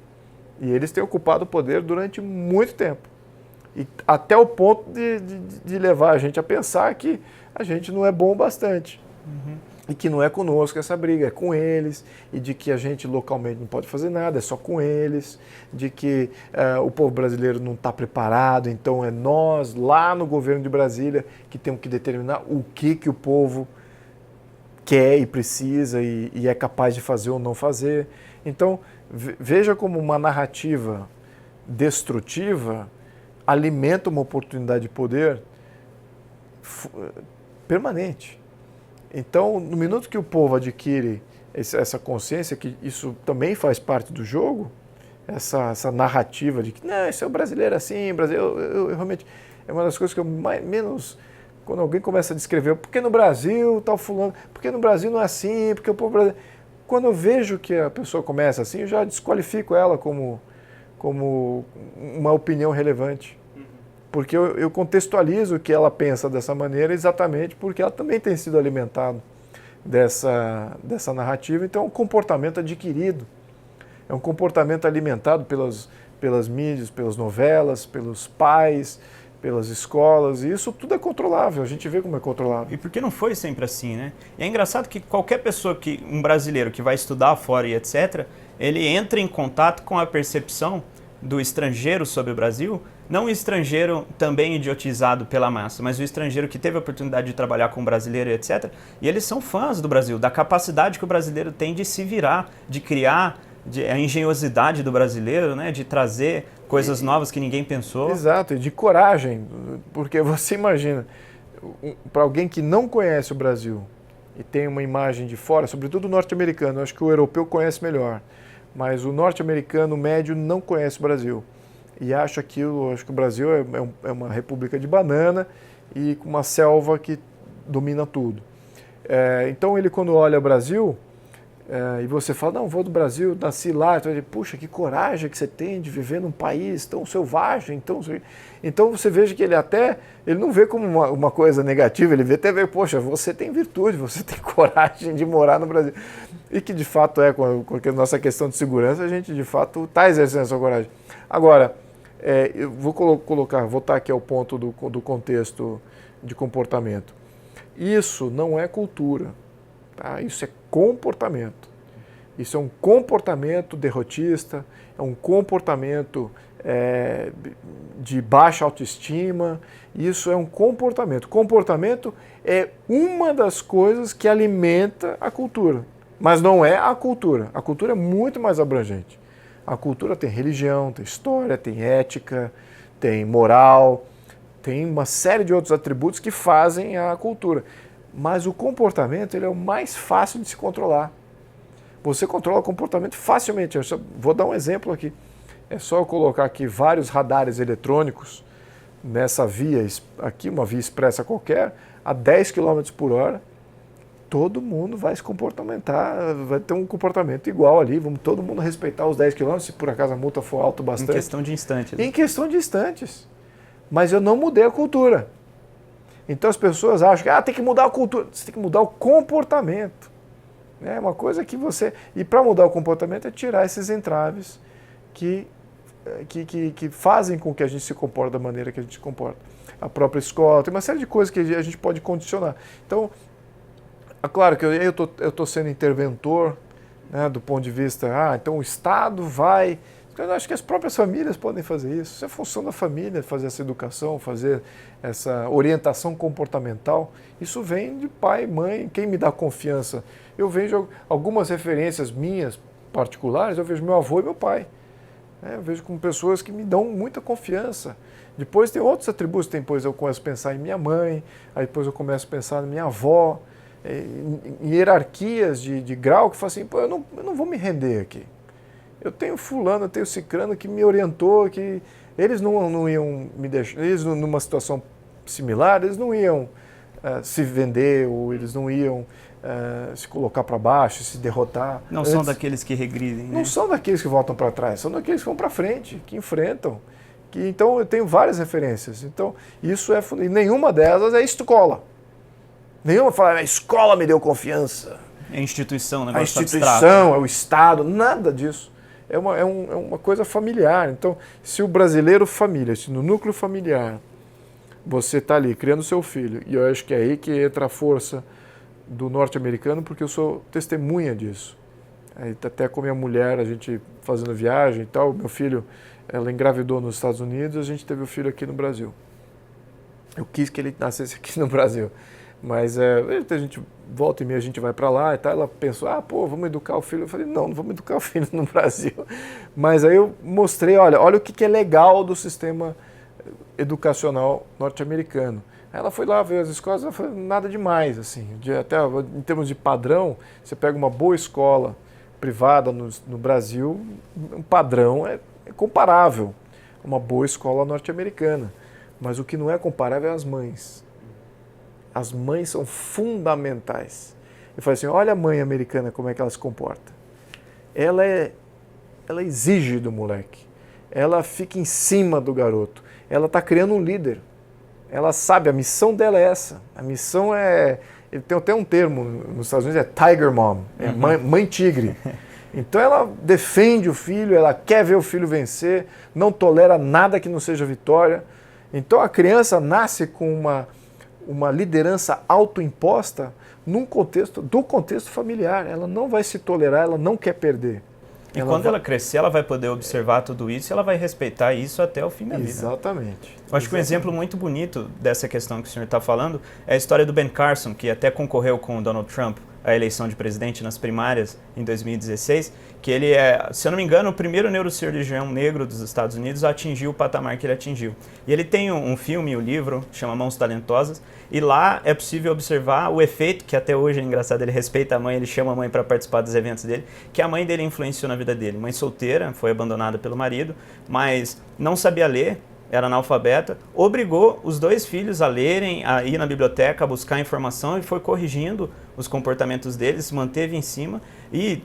E eles têm ocupado o poder durante muito tempo. E até o ponto de levar a gente a pensar que a gente não é bom o bastante. Uhum. E que não é conosco essa briga, é com eles. E de que a gente localmente não pode fazer nada, é só com eles. De que o povo brasileiro não está preparado, então é nós, lá no governo de Brasília, que temos que determinar o que o povo quer e precisa e é capaz de fazer ou não fazer. Então, veja como uma narrativa destrutiva alimenta uma oportunidade de poder permanente. Então, no minuto que o povo adquire essa consciência, que isso também faz parte do jogo, essa narrativa de que, não, esse é o brasileiro assim, eu realmente, é uma das coisas que eu menos, quando alguém começa a descrever, porque no Brasil tal fulano, porque no Brasil não é assim, porque o povo brasileiro... Quando eu vejo que a pessoa começa assim, eu já desqualifico ela como uma opinião relevante. Porque eu contextualizo o que ela pensa dessa maneira exatamente porque ela também tem sido alimentada dessa narrativa. Então é um comportamento adquirido, é um comportamento alimentado pelas mídias, pelas novelas, pelos pais, pelas escolas, e isso tudo é controlável, a gente vê como é controlável. E porque não foi sempre assim, né? E é engraçado que qualquer pessoa, um brasileiro que vai estudar fora e etc., ele entra em contato com a percepção do estrangeiro sobre o Brasil, não o estrangeiro também idiotizado pela massa, mas o estrangeiro que teve a oportunidade de trabalhar com o brasileiro e etc., e eles são fãs do Brasil, da capacidade que o brasileiro tem de se virar, de criar, a engenhosidade do brasileiro, né? De trazer coisas novas que ninguém pensou. Exato, e de coragem, porque você imagina, para alguém que não conhece o Brasil e tem uma imagem de fora, sobretudo o norte-americano, acho que o europeu conhece melhor, mas o norte-americano médio não conhece o Brasil e acha acho que o Brasil é uma república de banana e com uma selva que domina tudo. Então ele, quando olha o Brasil, e você fala, não, vou do Brasil, nasci lá, então ele, puxa, que coragem que você tem de viver num país tão selvagem, então você veja que ele não vê como uma coisa negativa, ele vê, poxa, você tem virtude, você tem coragem de morar no Brasil. E que de fato com a nossa questão de segurança, a gente de fato está exercendo essa coragem. Agora, eu vou voltar aqui ao ponto do contexto de comportamento. Isso não é cultura. Tá? Isso é comportamento. Isso é um comportamento derrotista, é um comportamento de baixa autoestima. Isso é um comportamento. Comportamento é uma das coisas que alimenta a cultura, mas não é a cultura. A cultura é muito mais abrangente. A cultura tem religião, tem história, tem ética, tem moral, tem uma série de outros atributos que fazem a cultura. Mas o comportamento ele é o mais fácil de se controlar. Você controla o comportamento facilmente. Vou dar um exemplo aqui. É só eu colocar aqui vários radares eletrônicos nessa via, aqui uma via expressa qualquer, a 10 km por hora, todo mundo vai se comportamentar, vai ter um comportamento igual ali, vamos todo mundo respeitar os 10 km, se por acaso a multa for alta bastante. Em questão de instantes. Em questão de instantes. Mas eu não mudei a cultura. Então as pessoas acham que tem que mudar a cultura. Você tem que mudar o comportamento. É uma coisa que você... E para mudar o comportamento é tirar esses entraves que fazem com que a gente se comporte da maneira que a gente se comporta. A própria escola, tem uma série de coisas que a gente pode condicionar. Então, é claro que eu estou sendo interventor, né, do ponto de vista, então o Estado vai... Eu acho que as próprias famílias podem fazer isso. Isso é função da família, fazer essa educação, fazer essa orientação comportamental. Isso vem de pai, mãe, quem me dá confiança. Eu vejo algumas referências minhas particulares, eu vejo meu avô e meu pai. Eu vejo como pessoas que me dão muita confiança. Depois tem outros atributos, depois eu começo a pensar em minha mãe, aí depois eu começo a pensar na minha avó, em hierarquias de grau que fala assim, eu não vou me render aqui. Eu tenho fulano, eu tenho cicrano que me orientou, que eles não iam me deixar, eles numa situação similar, eles não iam se vender, ou eles não iam se colocar para baixo, se derrotar. Não são daqueles que regridem, né? Não são daqueles que voltam para trás, são daqueles que vão para frente, que enfrentam. Então eu tenho várias referências. Então isso e nenhuma delas é escola. Nenhuma fala, a escola me deu confiança. É a instituição, né? A instituição, é o Estado, nada disso. É uma coisa familiar. Então, se o brasileiro família, se no núcleo familiar você está ali criando seu filho, e eu acho que é aí que entra a força do norte-americano, porque eu sou testemunha disso. Aí, até com minha mulher, a gente fazendo viagem e tal, meu filho, ela engravidou nos Estados Unidos, a gente teve o filho aqui no Brasil. Eu quis que ele nascesse aqui no Brasil. Mas a gente volta e meia, a gente vai para lá e tal. Ela pensou, vamos educar o filho. Eu falei, não vamos educar o filho no Brasil. Mas aí eu mostrei, olha o que é legal do sistema educacional norte-americano. Aí ela foi lá ver as escolas, ela falou, nada demais, assim. Até em termos de padrão, você pega uma boa escola privada no Brasil, um padrão é comparável a uma boa escola norte-americana. Mas o que não é comparável é as mães. As mães são fundamentais. Eu falei assim, olha a mãe americana como é que ela se comporta. Ela exige do moleque. Ela fica em cima do garoto. Ela está criando um líder. Ela sabe, a missão dela é essa. A missão tem até um termo nos Estados Unidos, é Tiger Mom, é mãe tigre. Então ela defende o filho, ela quer ver o filho vencer, não tolera nada que não seja vitória. Então a criança nasce com uma liderança autoimposta do contexto familiar. Ela não vai se tolerar, ela não quer perder. E quando ela crescer, ela vai poder observar tudo isso e ela vai respeitar isso até o fim da vida. Exatamente. Eu acho que um exemplo muito bonito dessa questão que o senhor está falando é a história do Ben Carson, que até concorreu com o Donald Trump a eleição de presidente nas primárias em 2016, que ele é, se eu não me engano, o primeiro neurocirurgião negro dos Estados Unidos a atingir o patamar que ele atingiu. E ele tem um filme, um livro, chama Mãos Talentosas, e lá é possível observar o efeito, que até hoje é engraçado, ele respeita a mãe, ele chama a mãe para participar dos eventos dele, que a mãe dele influenciou na vida dele. Mãe solteira, foi abandonada pelo marido, mas não sabia ler, era analfabeta, obrigou os 2 filhos a lerem, a ir na biblioteca, a buscar informação e foi corrigindo os comportamentos deles, se manteve em cima e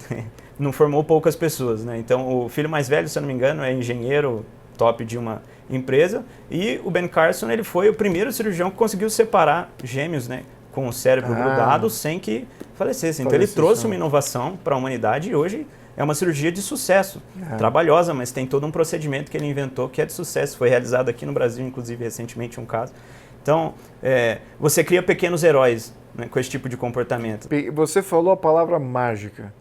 não formou poucas pessoas, né? Então o filho mais velho, se eu não me engano, é engenheiro top de uma empresa e o Ben Carson, ele foi o primeiro cirurgião que conseguiu separar gêmeos, né, com o cérebro grudado sem que falecessem. Então ele trouxe uma inovação para a humanidade e hoje é uma cirurgia de sucesso, trabalhosa, mas tem todo um procedimento que ele inventou que é de sucesso. Foi realizado aqui no Brasil, inclusive, recentemente um caso. Então, você cria pequenos heróis, né, com esse tipo de comportamento. Você falou a palavra mágica.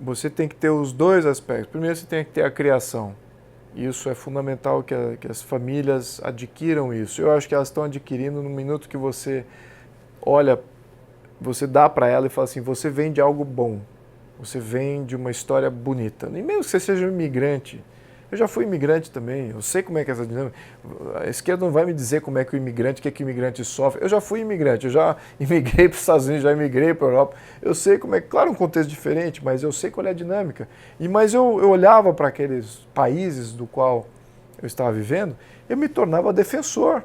Você tem que ter os 2 aspectos. Primeiro, você tem que ter a criação. Isso é fundamental que as famílias adquiram isso. Eu acho que elas estão adquirindo no minuto que você olha, você dá para ela e fala assim, você vem de algo bom. Você vem de uma história bonita. E mesmo que você seja um imigrante, eu já fui imigrante também, eu sei como é que é essa dinâmica. A esquerda não vai me dizer como é que o imigrante, o que o imigrante sofre. Eu já fui imigrante, eu já imigrei para os Estados Unidos, já imigrei para a Europa. Eu sei como é, claro, um contexto diferente, mas eu sei qual é a dinâmica. Mas eu olhava para aqueles países do qual eu estava vivendo, eu me tornava defensor.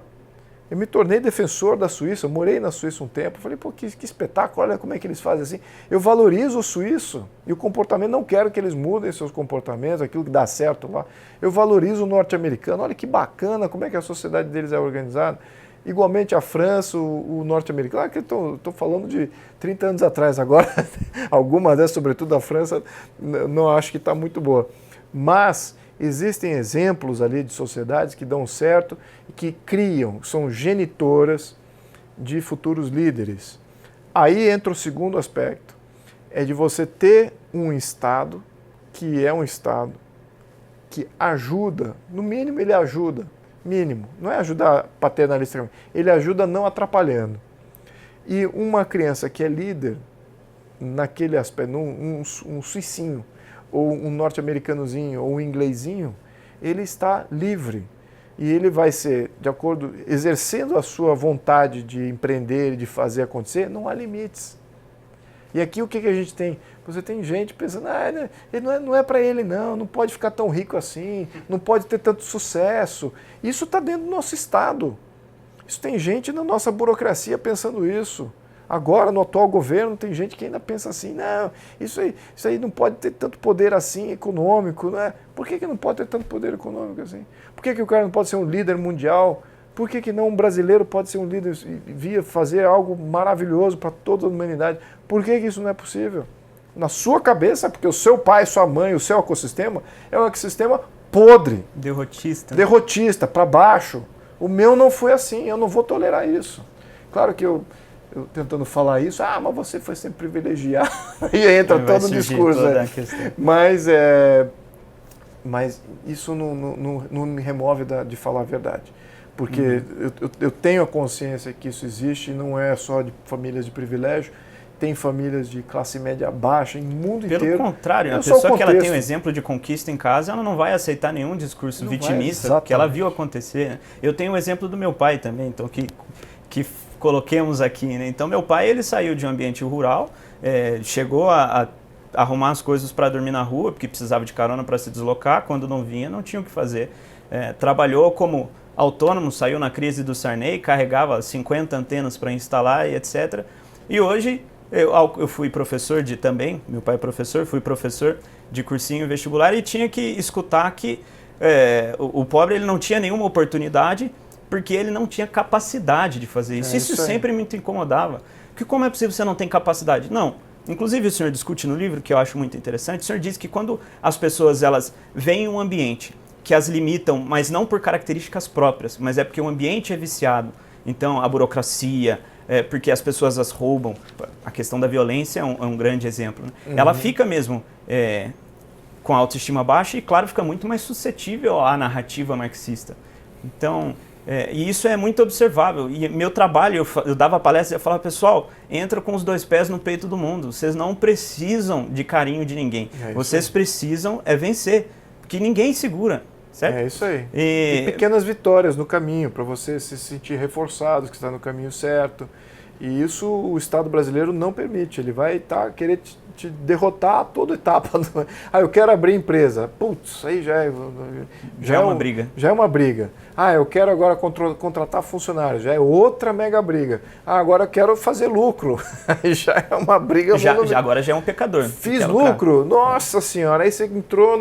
Eu me tornei defensor da Suíça, eu morei na Suíça um tempo, falei, pô, que espetáculo, olha como é que eles fazem assim. Eu valorizo o suíço e o comportamento, não quero que eles mudem seus comportamentos, aquilo que dá certo lá. Eu valorizo o norte-americano, olha que bacana como é que a sociedade deles é organizada. Igualmente a França, o norte-americano, claro que eu estou falando de 30 anos atrás, agora algumas delas, sobretudo a França, não acho que está muito boa. Mas existem exemplos ali de sociedades que dão certo e que criam, são genitoras de futuros líderes. Aí entra o segundo aspecto, é de você ter um Estado que é um Estado que ajuda, no mínimo ele ajuda, mínimo, não é ajudar paternalisticamente, ele ajuda não atrapalhando. E uma criança que é líder, naquele aspecto, um suicinho, ou um norte-americanozinho, ou um inglesinho, ele está livre. E ele vai ser, de acordo, exercendo a sua vontade de empreender, de fazer acontecer, não há limites. E aqui o que a gente tem? Você tem gente pensando, não é para ele não pode ficar tão rico assim, não pode ter tanto sucesso. Isso está dentro do nosso Estado. Isso tem gente na nossa burocracia pensando isso. Agora, no atual governo, tem gente que ainda pensa assim, não, isso aí não pode ter tanto poder assim econômico, né? Por que não pode ter tanto poder econômico assim? Por que o cara não pode ser um líder mundial? Por que não um brasileiro pode ser um líder e fazer algo maravilhoso para toda a humanidade? Por que isso não é possível? Na sua cabeça, porque o seu pai, sua mãe, o seu ecossistema é um ecossistema podre. Derrotista. Derrotista, para baixo. O meu não foi assim, eu não vou tolerar isso. Claro que eu tentando falar isso, mas você foi sempre privilegiado, e entra todo o discurso. Mas isso não me remove de falar a verdade. Porque eu tenho a consciência que isso existe, e não é só de famílias de privilégio, tem famílias de classe média baixa em mundo inteiro. Pelo contrário, a pessoa que ela tem um exemplo de conquista em casa, ela não vai aceitar nenhum discurso vitimista, porque ela viu acontecer. Eu tenho o exemplo do meu pai também, então que coloquemos aqui, né? Então meu pai, ele saiu de um ambiente rural, chegou a arrumar as coisas para dormir na rua, porque precisava de carona para se deslocar, quando não vinha, não tinha o que fazer. Trabalhou como autônomo, saiu na crise do Sarney, carregava 50 antenas para instalar e etc. E hoje eu fui professor também, meu pai é professor, fui professor de cursinho vestibular e tinha que escutar que o pobre ele não tinha nenhuma oportunidade porque ele não tinha capacidade de fazer isso. Isso sempre me incomodava. Porque como é possível você não ter capacidade? Não. Inclusive o senhor discute no livro, que eu acho muito interessante, o senhor diz que quando as pessoas elas veem um ambiente que as limitam, mas não por características próprias, mas é porque o ambiente é viciado, então a burocracia, porque as pessoas as roubam, a questão da violência é um grande exemplo, né? Ela fica mesmo com a autoestima baixa e, claro, fica muito mais suscetível à narrativa marxista. Então, E isso é muito observável. E meu trabalho, eu dava palestra e eu falava, pessoal, entra com os 2 pés no peito do mundo. Vocês não precisam de carinho de ninguém. Vocês precisam vencer, porque ninguém segura, certo? É isso aí. E pequenas vitórias no caminho, para você se sentir reforçado, que está no caminho certo. E isso o Estado brasileiro não permite. Ele vai querer te derrotar a toda etapa. Eu quero abrir empresa. Putz, aí já é uma briga. Já é uma briga. Eu quero agora contratar funcionários. Já é outra mega briga. Agora eu quero fazer lucro. Já é uma briga. Agora já é um pecador. Fiz lucro. Nossa Senhora. Aí você entrou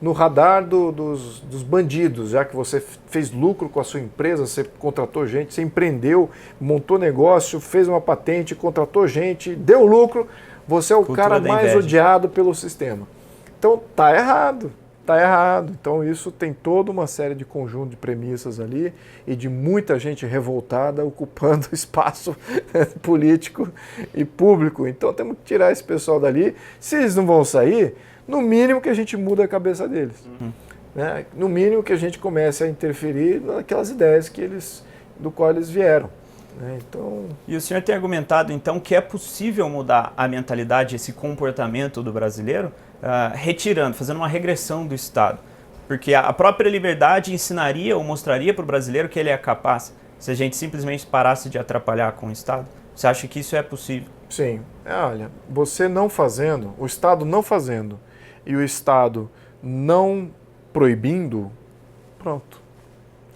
no radar dos bandidos, já que você fez lucro com a sua empresa, você contratou gente, você empreendeu, montou negócio, fez uma patente, contratou gente, deu lucro, você é o cara mais odiado pelo sistema. Então tá errado. Então isso tem toda uma série de conjunto de premissas ali e de muita gente revoltada ocupando espaço político e público. Então temos que tirar esse pessoal dali. Se eles não vão sair, no mínimo que a gente muda a cabeça deles. Né? No mínimo que a gente comece a interferir naquelas ideias do qual eles vieram. Né? Então... E o senhor tem argumentado, então, que é possível mudar a mentalidade, esse comportamento do brasileiro, fazendo uma regressão do Estado. Porque a própria liberdade ensinaria ou mostraria para o brasileiro que ele é capaz, se a gente simplesmente parasse de atrapalhar com o Estado. Você acha que isso é possível? Sim. Olha, você não fazendo, o Estado não fazendo, e o Estado não proibindo, pronto,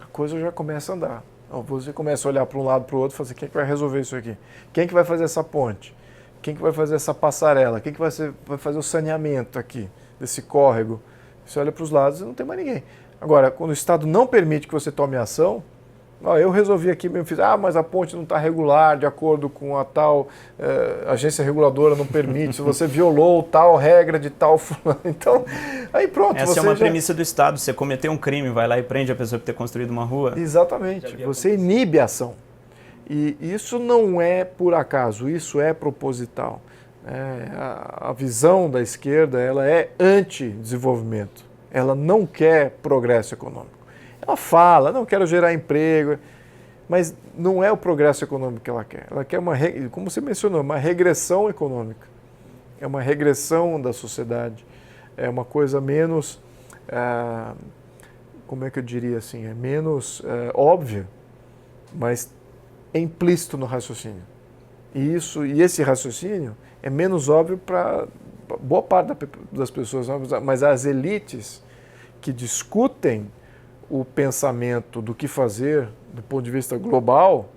a coisa já começa a andar. Você começa a olhar para um lado, para o outro e fala assim, quem é que vai resolver isso aqui? Quem é que vai fazer essa ponte? Quem é que vai fazer essa passarela? Quem é que vai fazer o saneamento aqui, desse córrego? Você olha para os lados e não tem mais ninguém. Agora, quando o Estado não permite que você tome ação, eu resolvi aqui mesmo, mas a ponte não está regular, de acordo com a tal agência reguladora não permite, se você violou tal regra de tal fulano. Então, aí pronto. Essa é uma premissa do Estado, você cometeu um crime, vai lá e prende a pessoa por ter construído uma rua. Exatamente, você inibe a ação. E isso não é por acaso, isso é proposital. A visão da esquerda, ela é anti-desenvolvimento, ela não quer progresso econômico. Ela fala, não quero gerar emprego, mas não é o progresso econômico que ela quer. Ela quer como você mencionou, uma regressão econômica. É uma regressão da sociedade. É uma coisa menos, como é que eu diria assim, é menos óbvia, mas é implícito no raciocínio. E esse raciocínio é menos óbvio para boa parte das pessoas, mas as elites que discutem o pensamento do que fazer do ponto de vista global,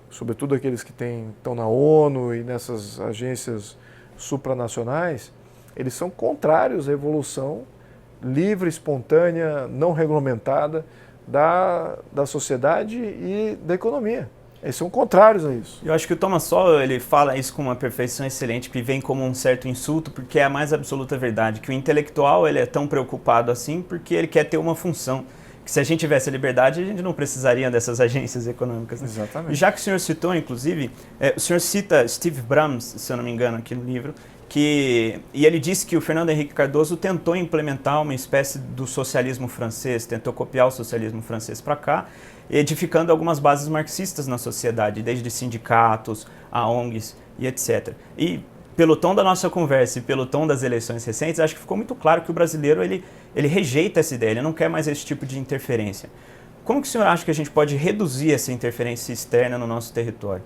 sobretudo aqueles que estão na ONU e nessas agências supranacionais, eles são contrários à evolução livre, espontânea, não regulamentada da sociedade e da economia. Eles são contrários a isso. Eu acho que o Thomas Sowell, ele fala isso com uma perfeição excelente, que vem como um certo insulto, porque é a mais absoluta verdade, que o intelectual ele é tão preocupado assim porque ele quer ter uma função. Que se a gente tivesse a liberdade, a gente não precisaria dessas agências econômicas. Né? Exatamente. E já que o senhor citou, inclusive, o senhor cita Steve Brams, se eu não me engano, aqui no livro, e ele disse que o Fernando Henrique Cardoso tentou implementar uma espécie do socialismo francês, tentou copiar o socialismo francês para cá, edificando algumas bases marxistas na sociedade, desde sindicatos a ONGs e etc. E pelo tom da nossa conversa e pelo tom das eleições recentes, acho que ficou muito claro que o brasileiro ele rejeita essa ideia, ele não quer mais esse tipo de interferência. Como que o senhor acha que a gente pode reduzir essa interferência externa no nosso território?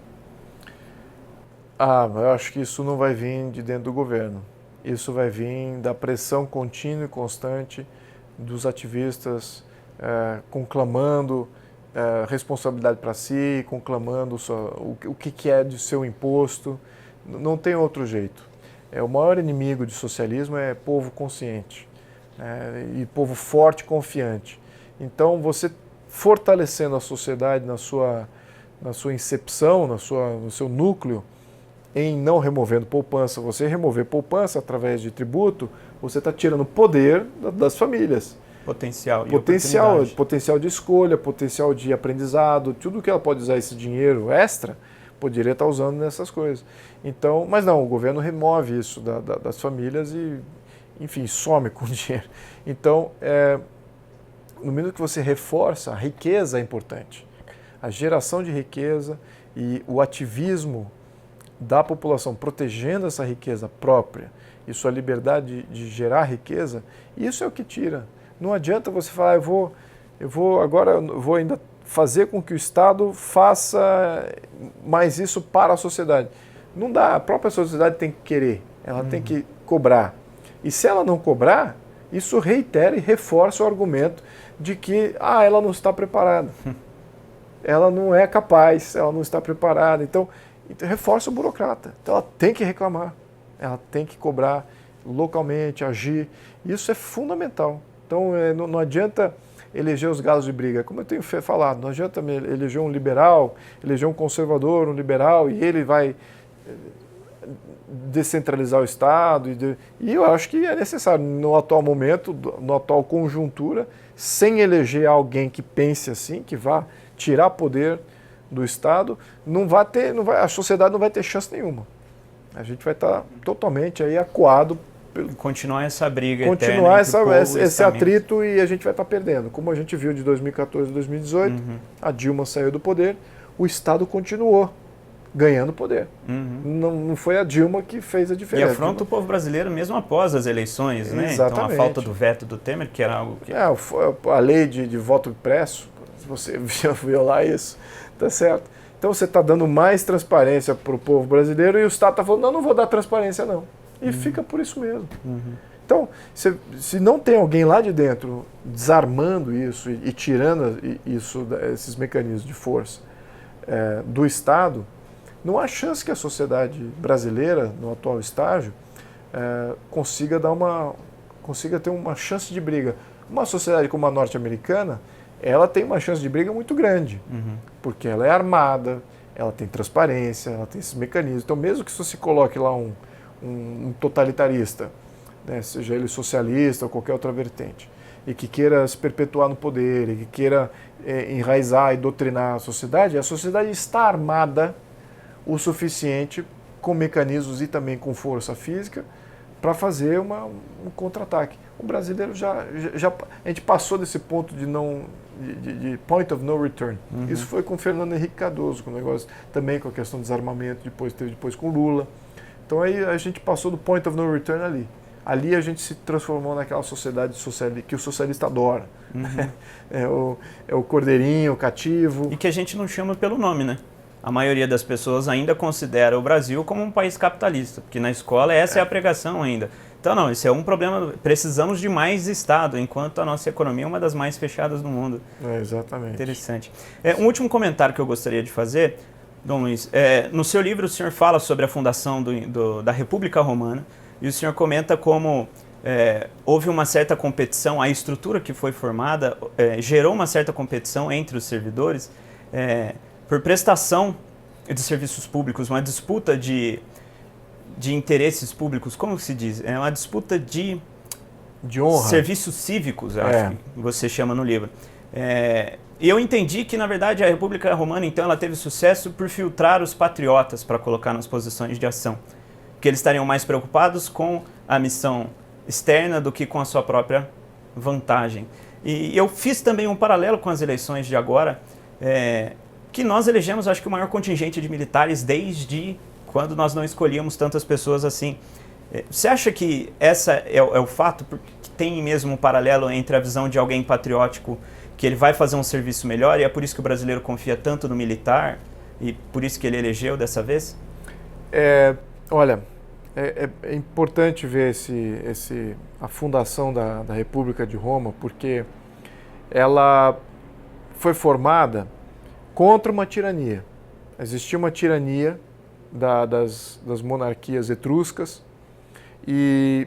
Eu acho que isso não vai vir de dentro do governo. Isso vai vir da pressão contínua e constante dos ativistas conclamando responsabilidade para si, conclamando o que é de seu imposto. Não tem outro jeito. O maior inimigo do socialismo é povo consciente e povo forte e confiante. Então, você fortalecendo a sociedade na sua incepção, no seu núcleo, em não removendo poupança, você remover poupança através de tributo, você está tirando poder das famílias. Potencial de escolha, potencial de aprendizado, tudo que ela pode usar esse dinheiro extra, poderia estar usando nessas coisas. Então, mas não, o governo remove isso das famílias e, enfim, some com o dinheiro. Então, no minuto que você reforça, a riqueza é importante. A geração de riqueza e o ativismo da população protegendo essa riqueza própria e sua liberdade de gerar riqueza, isso é o que tira. Não adianta você falar, eu vou ainda fazer com que o Estado faça mais isso para a sociedade. Não dá, a própria sociedade tem que querer, ela tem que cobrar. E se ela não cobrar, isso reitera e reforça o argumento de que ela não está preparada. Ela não é capaz, ela não está preparada. Então reforça o burocrata. Então ela tem que reclamar, ela tem que cobrar localmente, agir. Isso é fundamental. Então não adianta eleger os galos de briga. Como eu tenho falado, não adianta eleger um liberal, eleger um conservador, um liberal, e ele vai descentralizar o Estado. E eu acho que é necessário, no atual momento, na atual conjuntura, sem eleger alguém que pense assim, que vá tirar poder do Estado, a sociedade não vai ter chance nenhuma. A gente vai estar totalmente aí acuado. Continuar essa briga continuar eterna esse atrito, e a gente vai estar perdendo. Como a gente viu de 2014 a 2018, a Dilma saiu do poder, o Estado continuou ganhando poder. Não foi a Dilma que fez a diferença. E afronta o povo brasileiro mesmo após as eleições, né? Exatamente. Então a falta do veto do Temer, que era algo que... a lei de voto impresso, se você violar isso, tá certo. Então você está dando mais transparência para o povo brasileiro e o Estado está falando, não vou dar transparência não. E fica por isso mesmo. Então, se não tem alguém lá de dentro desarmando isso e tirando esses mecanismos de força do Estado, não há chance que a sociedade brasileira, no atual estágio, consiga ter uma chance de briga. Uma sociedade como a norte-americana, ela tem uma chance de briga muito grande, porque ela é armada, ela tem transparência, ela tem esses mecanismos. Então, mesmo que você coloque lá um totalitarista, né, seja ele socialista ou qualquer outra vertente, e que queira se perpetuar no poder, e que queira enraizar e doutrinar a sociedade está armada o suficiente com mecanismos e também com força física para fazer um contra-ataque. O brasileiro a gente passou desse ponto de point of no return. Isso foi com Fernando Henrique Cardoso, com o negócio, também com a questão do desarmamento, depois com Lula. Então aí a gente passou do point of no return ali. Ali a gente se transformou naquela sociedade que o socialista adora. É o cordeirinho, o cativo. E que a gente não chama pelo nome, né? A maioria das pessoas ainda considera o Brasil como um país capitalista, porque na escola essa é a pregação ainda. Então não, isso é um problema, precisamos de mais Estado, enquanto a nossa economia é uma das mais fechadas do mundo. Exatamente. Interessante. Um último comentário que eu gostaria de fazer, Dom Luiz, no seu livro o senhor fala sobre a fundação da República Romana, e o senhor comenta como houve uma certa competição, a estrutura que foi formada gerou uma certa competição entre os servidores por prestação de serviços públicos, uma disputa de interesses públicos, como se diz? É uma disputa de honra. Serviços cívicos, eu acho que você chama no livro. E eu entendi que, na verdade, a República Romana, então, ela teve sucesso por filtrar os patriotas para colocar nas posições de ação. Porque eles estariam mais preocupados com a missão externa do que com a sua própria vantagem. E eu fiz também um paralelo com as eleições de agora, que nós elegemos, acho que, o maior contingente de militares desde quando nós não escolhíamos tantas pessoas assim. Você acha que essa é o fato, porque tem mesmo um paralelo entre a visão de alguém patriótico, que ele vai fazer um serviço melhor, e é por isso que o brasileiro confia tanto no militar, e por isso que ele elegeu dessa vez? Olha, é importante ver a fundação da República de Roma, porque ela foi formada contra uma tirania. Existia uma tirania das monarquias etruscas, e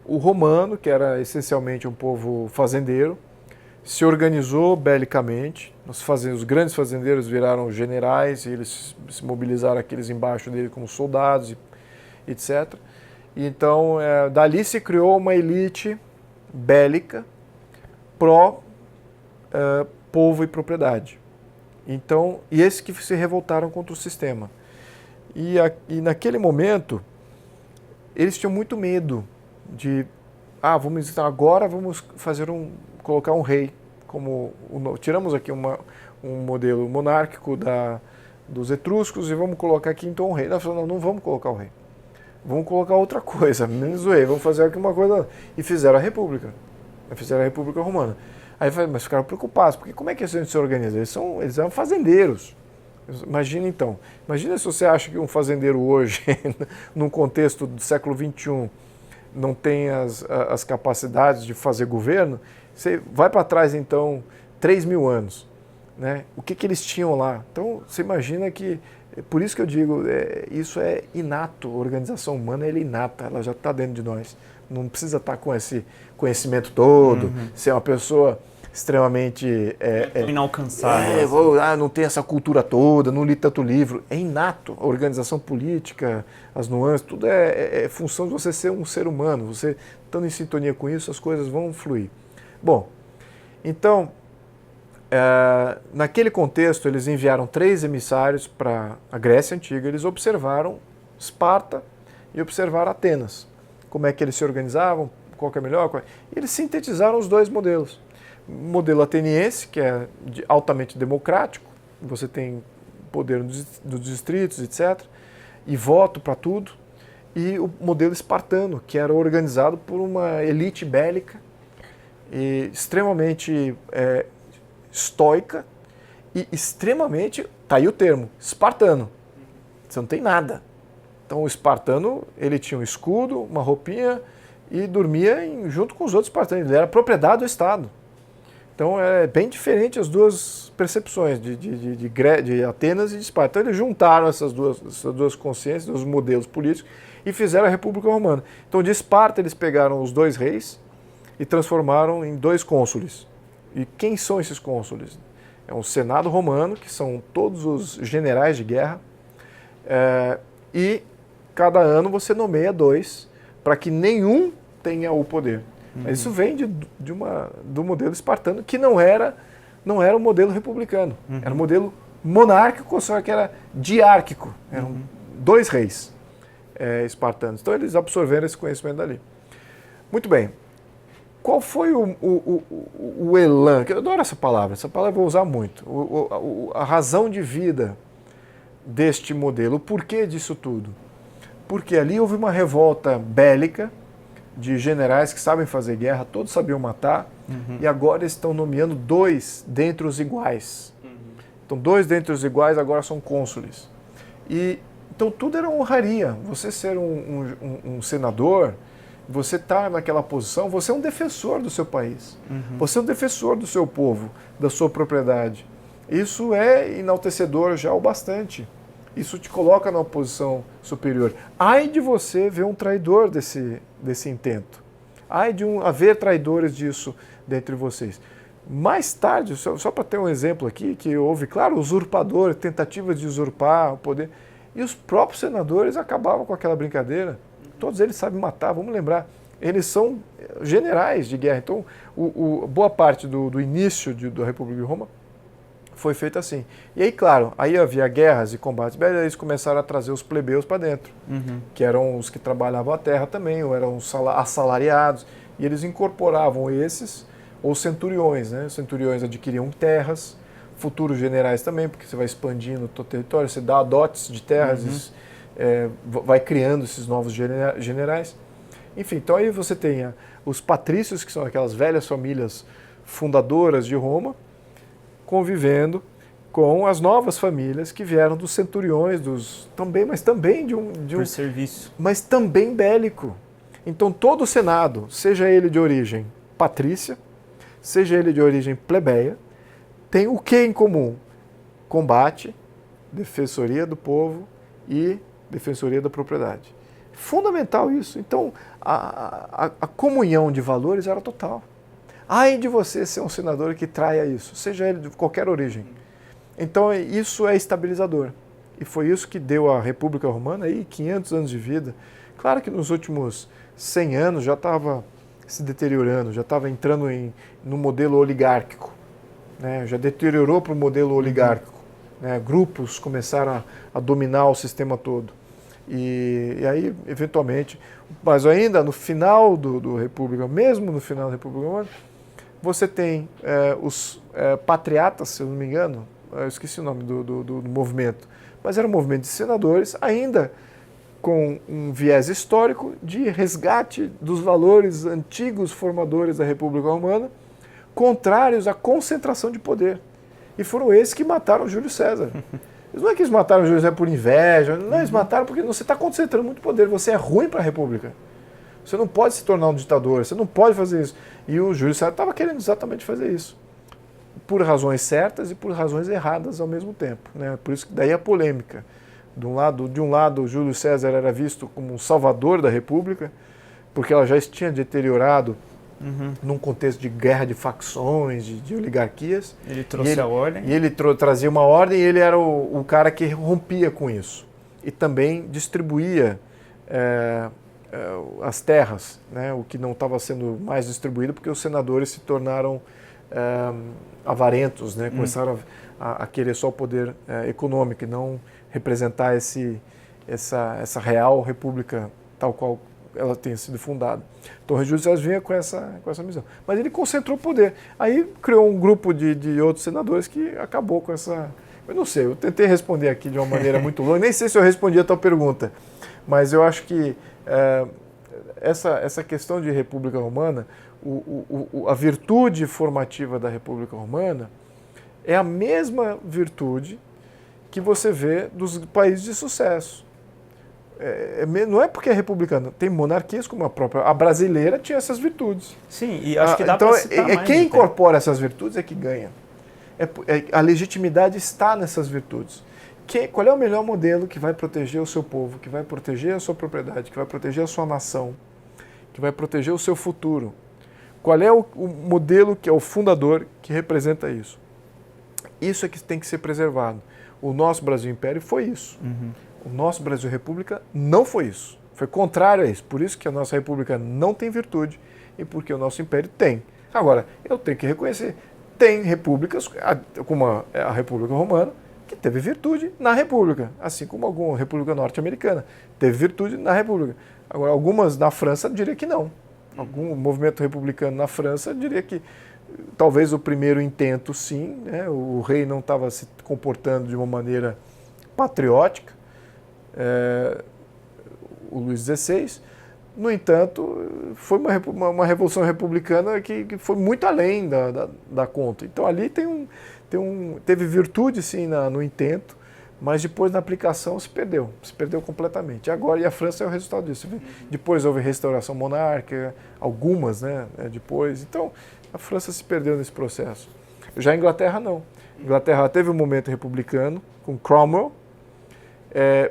o romano, que era essencialmente um povo fazendeiro, se organizou belicamente. Os grandes fazendeiros viraram generais, e eles se mobilizaram aqueles embaixo dele como soldados, etc. E então, dali se criou uma elite bélica pró-povo e propriedade. Então, e esses que se revoltaram contra o sistema. E naquele momento, eles tinham muito medo de, agora vamos fazer colocar um rei, tiramos aqui um modelo monárquico dos etruscos e vamos colocar aqui então um rei. Nós falamos, não vamos colocar o rei. Vamos colocar outra coisa, menos o rei, vamos fazer aqui uma coisa. E fizeram a República. Fizeram a República Romana. Aí mas ficaram preocupados, porque como é que a gente se organiza? Eles eram fazendeiros. Imagina então, imagina se você acha que um fazendeiro hoje, num contexto do século XXI, não tem as capacidades de fazer governo, você vai para trás então 3.000 anos. Né? O que eles tinham lá? Então você imagina que, por isso que eu digo, isso é inato, a organização humana é inata, ela já está dentro de nós. Não precisa estar com esse conhecimento todo, ser uma pessoa extremamente inalcançável. Não tem essa cultura toda, não li tanto livro. É inato, a organização política, as nuances, tudo é função de você ser um ser humano. Você estando em sintonia com isso, as coisas vão fluir. Bom, então, naquele contexto, eles enviaram 3 emissários para a Grécia Antiga. Eles observaram Esparta e observaram Atenas. Como é que eles se organizavam, qual que é melhor. E eles sintetizaram os 2 modelos. O modelo ateniense, que é altamente democrático, você tem poder dos distritos, etc., e voto para tudo. E o modelo espartano, que era organizado por uma elite bélica, e extremamente estoica e extremamente, tá aí o termo, espartano. Você não tem nada. Então o espartano, ele tinha um escudo, uma roupinha e dormia junto com os outros espartanos. Ele era propriedade do Estado. Então é bem diferente as duas percepções de Atenas e de Esparta. Então eles juntaram essas duas consciências, os modelos políticos e fizeram a República Romana. Então de Esparta eles pegaram os 2 reis e transformaram em 2 cônsules. E quem são esses cônsules? É um Senado romano, que são todos os generais de guerra, e cada ano você nomeia 2 para que nenhum tenha o poder. Mas isso vem do modelo espartano, que não era um modelo republicano. Era um modelo monárquico, só que era diárquico. Eram 2 reis espartanos. Então eles absorveram esse conhecimento dali. Muito bem. Qual foi o elan? Eu adoro essa palavra eu vou usar muito. A razão de vida deste modelo. O porquê disso tudo? Porque ali houve uma revolta bélica de generais que sabem fazer guerra, todos sabiam matar, e agora estão nomeando 2 dentre os iguais. Então 2 dentre os iguais agora são cônsules. Então tudo era honraria. Você ser um senador, você estar naquela posição, você é um defensor do seu país. Você é um defensor do seu povo, da sua propriedade. Isso é enaltecedor já o bastante. Isso te coloca numa posição superior. Ai de você ver um traidor desse intento. Ai de haver traidores disso dentre vocês. Mais tarde, só para ter um exemplo aqui, que houve, claro, usurpadores, tentativas de usurpar o poder, e os próprios senadores acabavam com aquela brincadeira. Todos eles sabem matar, vamos lembrar. Eles são generais de guerra. Então, boa parte do início da República de Roma foi feito assim. E aí, claro, aí havia guerras e combates, aí eles começaram a trazer os plebeus para dentro, que eram os que trabalhavam a terra também, ou eram assalariados, e eles incorporavam esses, ou centuriões, né? Os centuriões adquiriam terras, futuros generais também, porque você vai expandindo o teu território, você dá dotes de terras, vai criando esses novos generais. Enfim, então aí você tem os patrícios, que são aquelas velhas famílias fundadoras de Roma, convivendo com as novas famílias que vieram dos centuriões, mas também de um por serviço, mas também bélico. Então todo o Senado, seja ele de origem patrícia, seja ele de origem plebeia, tem o que em comum? Combate, defensoria do povo e defensoria da propriedade. Fundamental isso. Então a comunhão de valores era total. Ai de você ser um senador que traia isso, seja ele de qualquer origem. Então isso é estabilizador. E foi isso que deu à República Romana aí 500 anos de vida. Claro que nos últimos 100 anos já estava se deteriorando, já estava entrando no modelo oligárquico. Né? Já deteriorou para o modelo oligárquico. Né? Grupos começaram a dominar o sistema todo. E aí, eventualmente, mas ainda no final do República, mesmo no final da República Romana, você tem os patriatas, se eu não me engano, eu esqueci o nome do movimento, mas era um movimento de senadores, ainda com um viés histórico de resgate dos valores antigos formadores da República Romana, contrários à concentração de poder. E foram esses que mataram Júlio César. Não é que eles mataram Júlio César por inveja, não, eles mataram porque você está concentrando muito poder, você é ruim para a República. Você não pode se tornar um ditador, você não pode fazer isso. E o Júlio César estava querendo exatamente fazer isso. Por razões certas e por razões erradas ao mesmo tempo. Né? Por isso que daí a polêmica. De um lado, o Júlio César era visto como um salvador da República, porque ela já tinha deteriorado num contexto de guerra de facções, de oligarquias. Ele trouxe a ordem. E ele trazia uma ordem e ele era o cara que rompia com isso. E também distribuía as terras, né, o que não estava sendo mais distribuído porque os senadores se tornaram avarentos, né, começaram a querer só o poder econômico e não representar essa real república tal qual ela tenha sido fundada. Então o Júlio César vinha com essa missão. Mas ele concentrou o poder. Aí criou um grupo de outros senadores que acabou com essa... Eu não sei, eu tentei responder aqui de uma maneira muito longa, nem sei se eu respondi a tua pergunta, mas eu acho que essa questão de República Romana, a virtude formativa da República Romana é a mesma virtude que você vê dos países de sucesso. Não é porque é republicana, tem monarquias como a própria. A brasileira tinha essas virtudes. Sim, e acho que dá então, para citar mais. Quem incorpora essas virtudes é que ganha. A legitimidade está nessas virtudes. Qual é o melhor modelo que vai proteger o seu povo, que vai proteger a sua propriedade, que vai proteger a sua nação, que vai proteger o seu futuro? Qual é o modelo que é o fundador que representa isso? Isso é que tem que ser preservado. O nosso Brasil Império foi isso. O nosso Brasil República não foi isso. Foi contrário a isso. Por isso que a nossa República não tem virtude e porque o nosso Império tem. Agora, eu tenho que reconhecer, tem repúblicas, como a República Romana, que teve virtude na República, assim como alguma República Norte-Americana teve virtude na República. Agora, algumas na França, diria que não. Algum movimento republicano na França, diria que talvez o primeiro intento, sim, né? O rei não estava se comportando de uma maneira patriótica, o Luís XVI. No entanto, foi uma revolução republicana que foi muito além da conta. Então ali teve virtude, sim, no intento, mas depois na aplicação se perdeu completamente. E a França é o resultado disso. Depois houve restauração monárquica, algumas, né, depois. Então a França se perdeu nesse processo. Já a Inglaterra não. A Inglaterra teve um momento republicano com Cromwell,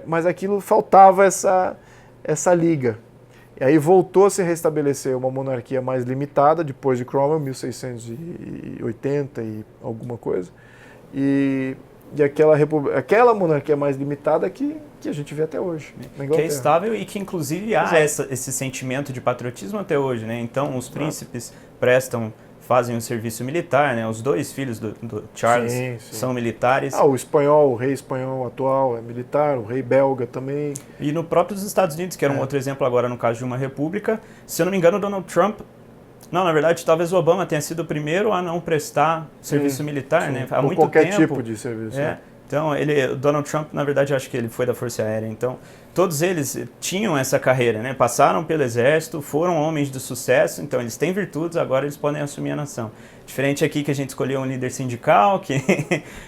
mas aquilo faltava essa liga. E aí voltou a se restabelecer uma monarquia mais limitada, depois de Cromwell, 1680 e alguma coisa. E aquela monarquia mais limitada que a gente vê até hoje, na Inglaterra. Que é estável e que inclusive há esse sentimento de patriotismo até hoje, né? Então os príncipes fazem um serviço militar, né? Os dois filhos do Charles são militares. O rei espanhol atual é militar, o rei belga também. E no próprio Estados Unidos, que era um outro exemplo agora no caso de uma república, se eu não me engano, Donald Trump... Não, na verdade, talvez o Obama tenha sido o primeiro a não prestar serviço militar, né? Há muito qualquer tempo. tipo de serviço. Então, o Donald Trump, na verdade, eu acho que ele foi da Força Aérea. Então, todos eles tinham essa carreira, né? Passaram pelo Exército, foram homens de sucesso, então eles têm virtudes, agora eles podem assumir a nação. Diferente aqui que a gente escolheu um líder sindical,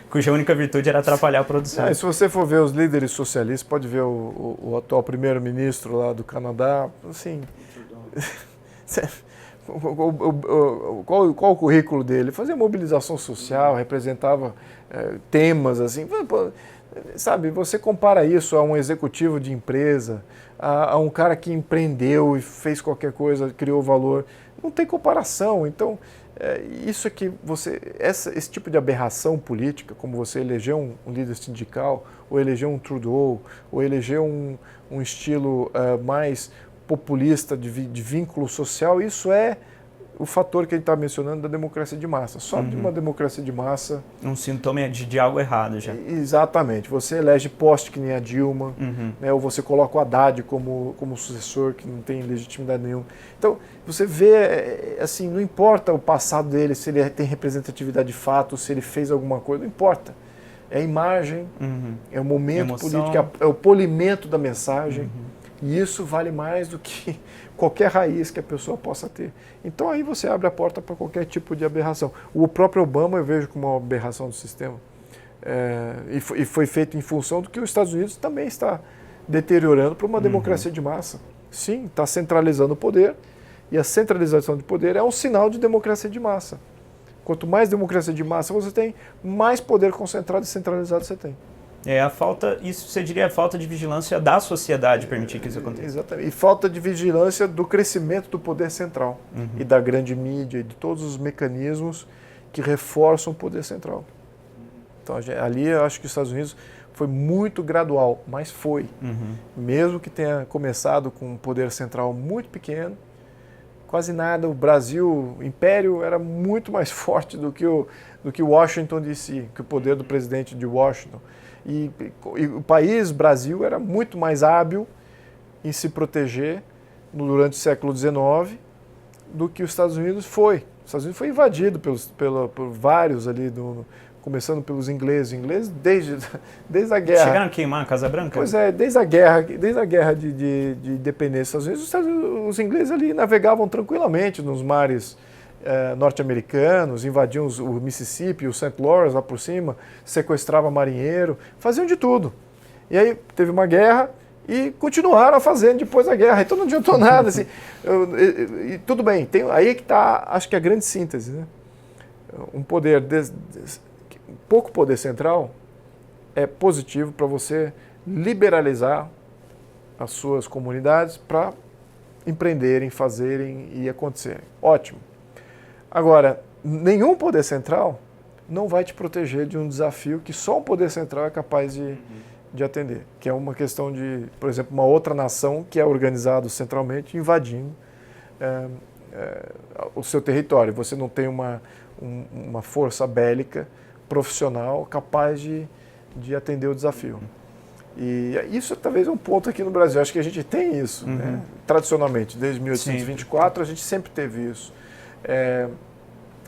cuja única virtude era atrapalhar a produção. E se você for ver os líderes socialistas, pode ver o atual primeiro-ministro lá do Canadá, assim... Qual o currículo dele? Fazia mobilização social, representava temas assim. Sabe, você compara isso a um executivo de empresa, a um cara que empreendeu e fez qualquer coisa, criou valor. Não tem comparação. Então, isso é que esse tipo de aberração política, como você eleger um líder sindical, ou eleger um Trudeau, ou eleger um estilo mais populista de vínculo social, isso é o fator que a gente está mencionando da democracia de massa. Só de uma democracia de massa... Um sintoma de algo errado já. Exatamente. Você elege poste que nem a Dilma, né, ou você coloca o Haddad como sucessor, que não tem legitimidade nenhuma. Então, você vê, assim, não importa o passado dele, se ele tem representatividade de fato, se ele fez alguma coisa, não importa. É a imagem, é o momento político, é o polimento da mensagem. E isso vale mais do que qualquer raiz que a pessoa possa ter. Então aí você abre a porta para qualquer tipo de aberração. O próprio Obama eu vejo como uma aberração do sistema. E foi feito em função do que os Estados Unidos também está deteriorando para uma democracia de massa. Sim, está centralizando o poder, e a centralização de poder é um sinal de democracia de massa. Quanto mais democracia de massa você tem, mais poder concentrado e centralizado você tem. Isso você diria a falta de vigilância da sociedade permitir que isso aconteça. Exatamente. E falta de vigilância do crescimento do poder central e da grande mídia e de todos os mecanismos que reforçam o poder central. Então ali eu acho que os Estados Unidos foi muito gradual, mas foi. Mesmo que tenha começado com um poder central muito pequeno, quase nada. O Brasil, o Império, era muito mais forte do que Washington DC, que o poder do presidente de Washington. E o país, Brasil, era muito mais hábil em se proteger durante o século XIX do que os Estados Unidos foi. Os Estados Unidos foi invadido por vários ali, começando pelos ingleses. Os ingleses desde a guerra... Chegaram a queimar a Casa Branca? Pois é, desde a guerra de independência dos Estados Unidos, os ingleses ali navegavam tranquilamente nos mares norte-americanos, invadiam o Mississippi, o St. Lawrence lá por cima, sequestravam marinheiro, faziam de tudo. E aí teve uma guerra e continuaram fazendo depois da guerra, então não adiantou nada. Assim, tudo bem, aí é que está, acho que a grande síntese, né? Um poder, pouco poder central é positivo para você liberalizar as suas comunidades para empreenderem, fazerem e acontecerem. Ótimo. Agora, nenhum poder central não vai te proteger de um desafio que só um poder central é capaz de atender, que é uma questão de, por exemplo, uma outra nação que é organizada centralmente invadindo o seu território. Você não tem uma força bélica profissional capaz de atender o desafio. E isso talvez é um ponto aqui no Brasil. Acho que a gente tem isso, né? Tradicionalmente, desde 1824 a gente sempre teve isso.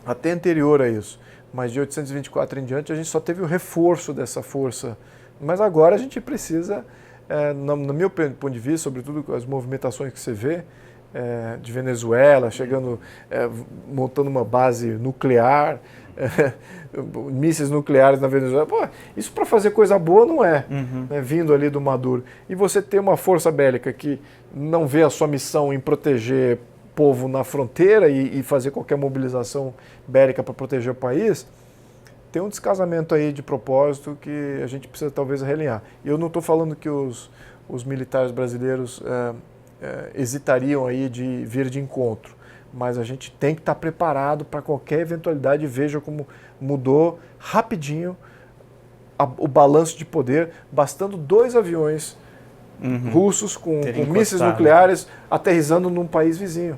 Até anterior a isso. Mas de 1824 em diante a gente só teve o reforço dessa força. Mas agora a gente precisa, no meu ponto de vista, sobretudo com as movimentações que você vê, de Venezuela, chegando, montando uma base nuclear, mísseis nucleares na Venezuela. Pô, isso para fazer coisa boa não é, né, vindo ali do Maduro. E você ter uma força bélica que não vê a sua missão em proteger povo na fronteira e fazer qualquer mobilização bélica para proteger o país, tem um descasamento aí de propósito que a gente precisa talvez realinhar. E eu não estou falando que os militares brasileiros hesitariam aí de vir de encontro, mas a gente tem que estar preparado para qualquer eventualidade. Veja como mudou rapidinho o balanço de poder, bastando 2 aviões russos com mísseis nucleares aterrissando num país vizinho.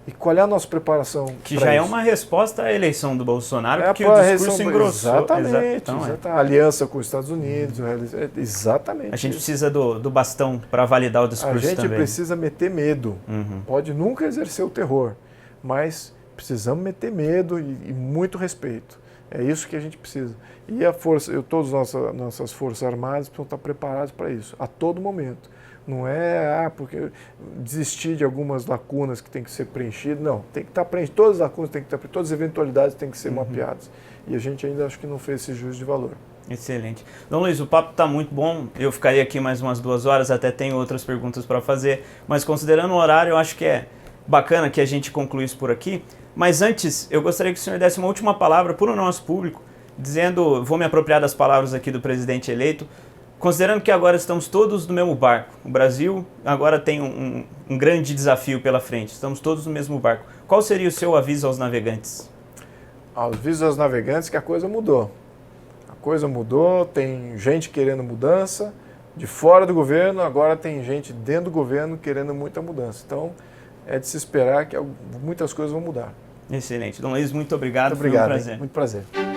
E qual é a nossa preparação? Que já é uma resposta à eleição do Bolsonaro, porque o discurso engrossou. Exatamente. A aliança com os Estados Unidos. Exatamente. A gente precisa do bastão para validar o discurso também. A gente precisa meter medo. Pode nunca exercer o terror, mas precisamos meter medo e muito respeito. É isso que a gente precisa. E todas as nossas forças armadas precisam estar preparadas para isso, a todo momento. Não é, porque desistir de algumas lacunas que tem que ser preenchidas. Não, tem que estar preenchido. Todas as lacunas têm que estar preenchidas, todas as eventualidades têm que ser mapeadas. E a gente ainda acho que não fez esse juízo de valor. Excelente. Dom Luiz, o papo está muito bom. Eu ficaria aqui mais umas 2 horas, até tenho outras perguntas para fazer. Mas considerando o horário, eu acho que é bacana que a gente concluísse por aqui. Mas antes, eu gostaria que o senhor desse uma última palavra para o nosso público, dizendo, vou me apropriar das palavras aqui do presidente eleito, considerando que agora estamos todos no mesmo barco. O Brasil agora tem um grande desafio pela frente. Estamos todos no mesmo barco. Qual seria o seu aviso aos navegantes? Aviso aos navegantes que a coisa mudou. A coisa mudou, tem gente querendo mudança. De fora do governo, agora tem gente dentro do governo querendo muita mudança. Então, é de se esperar que muitas coisas vão mudar. Excelente. Dom Luiz, muito obrigado. Muito obrigado, foi um prazer. Muito prazer.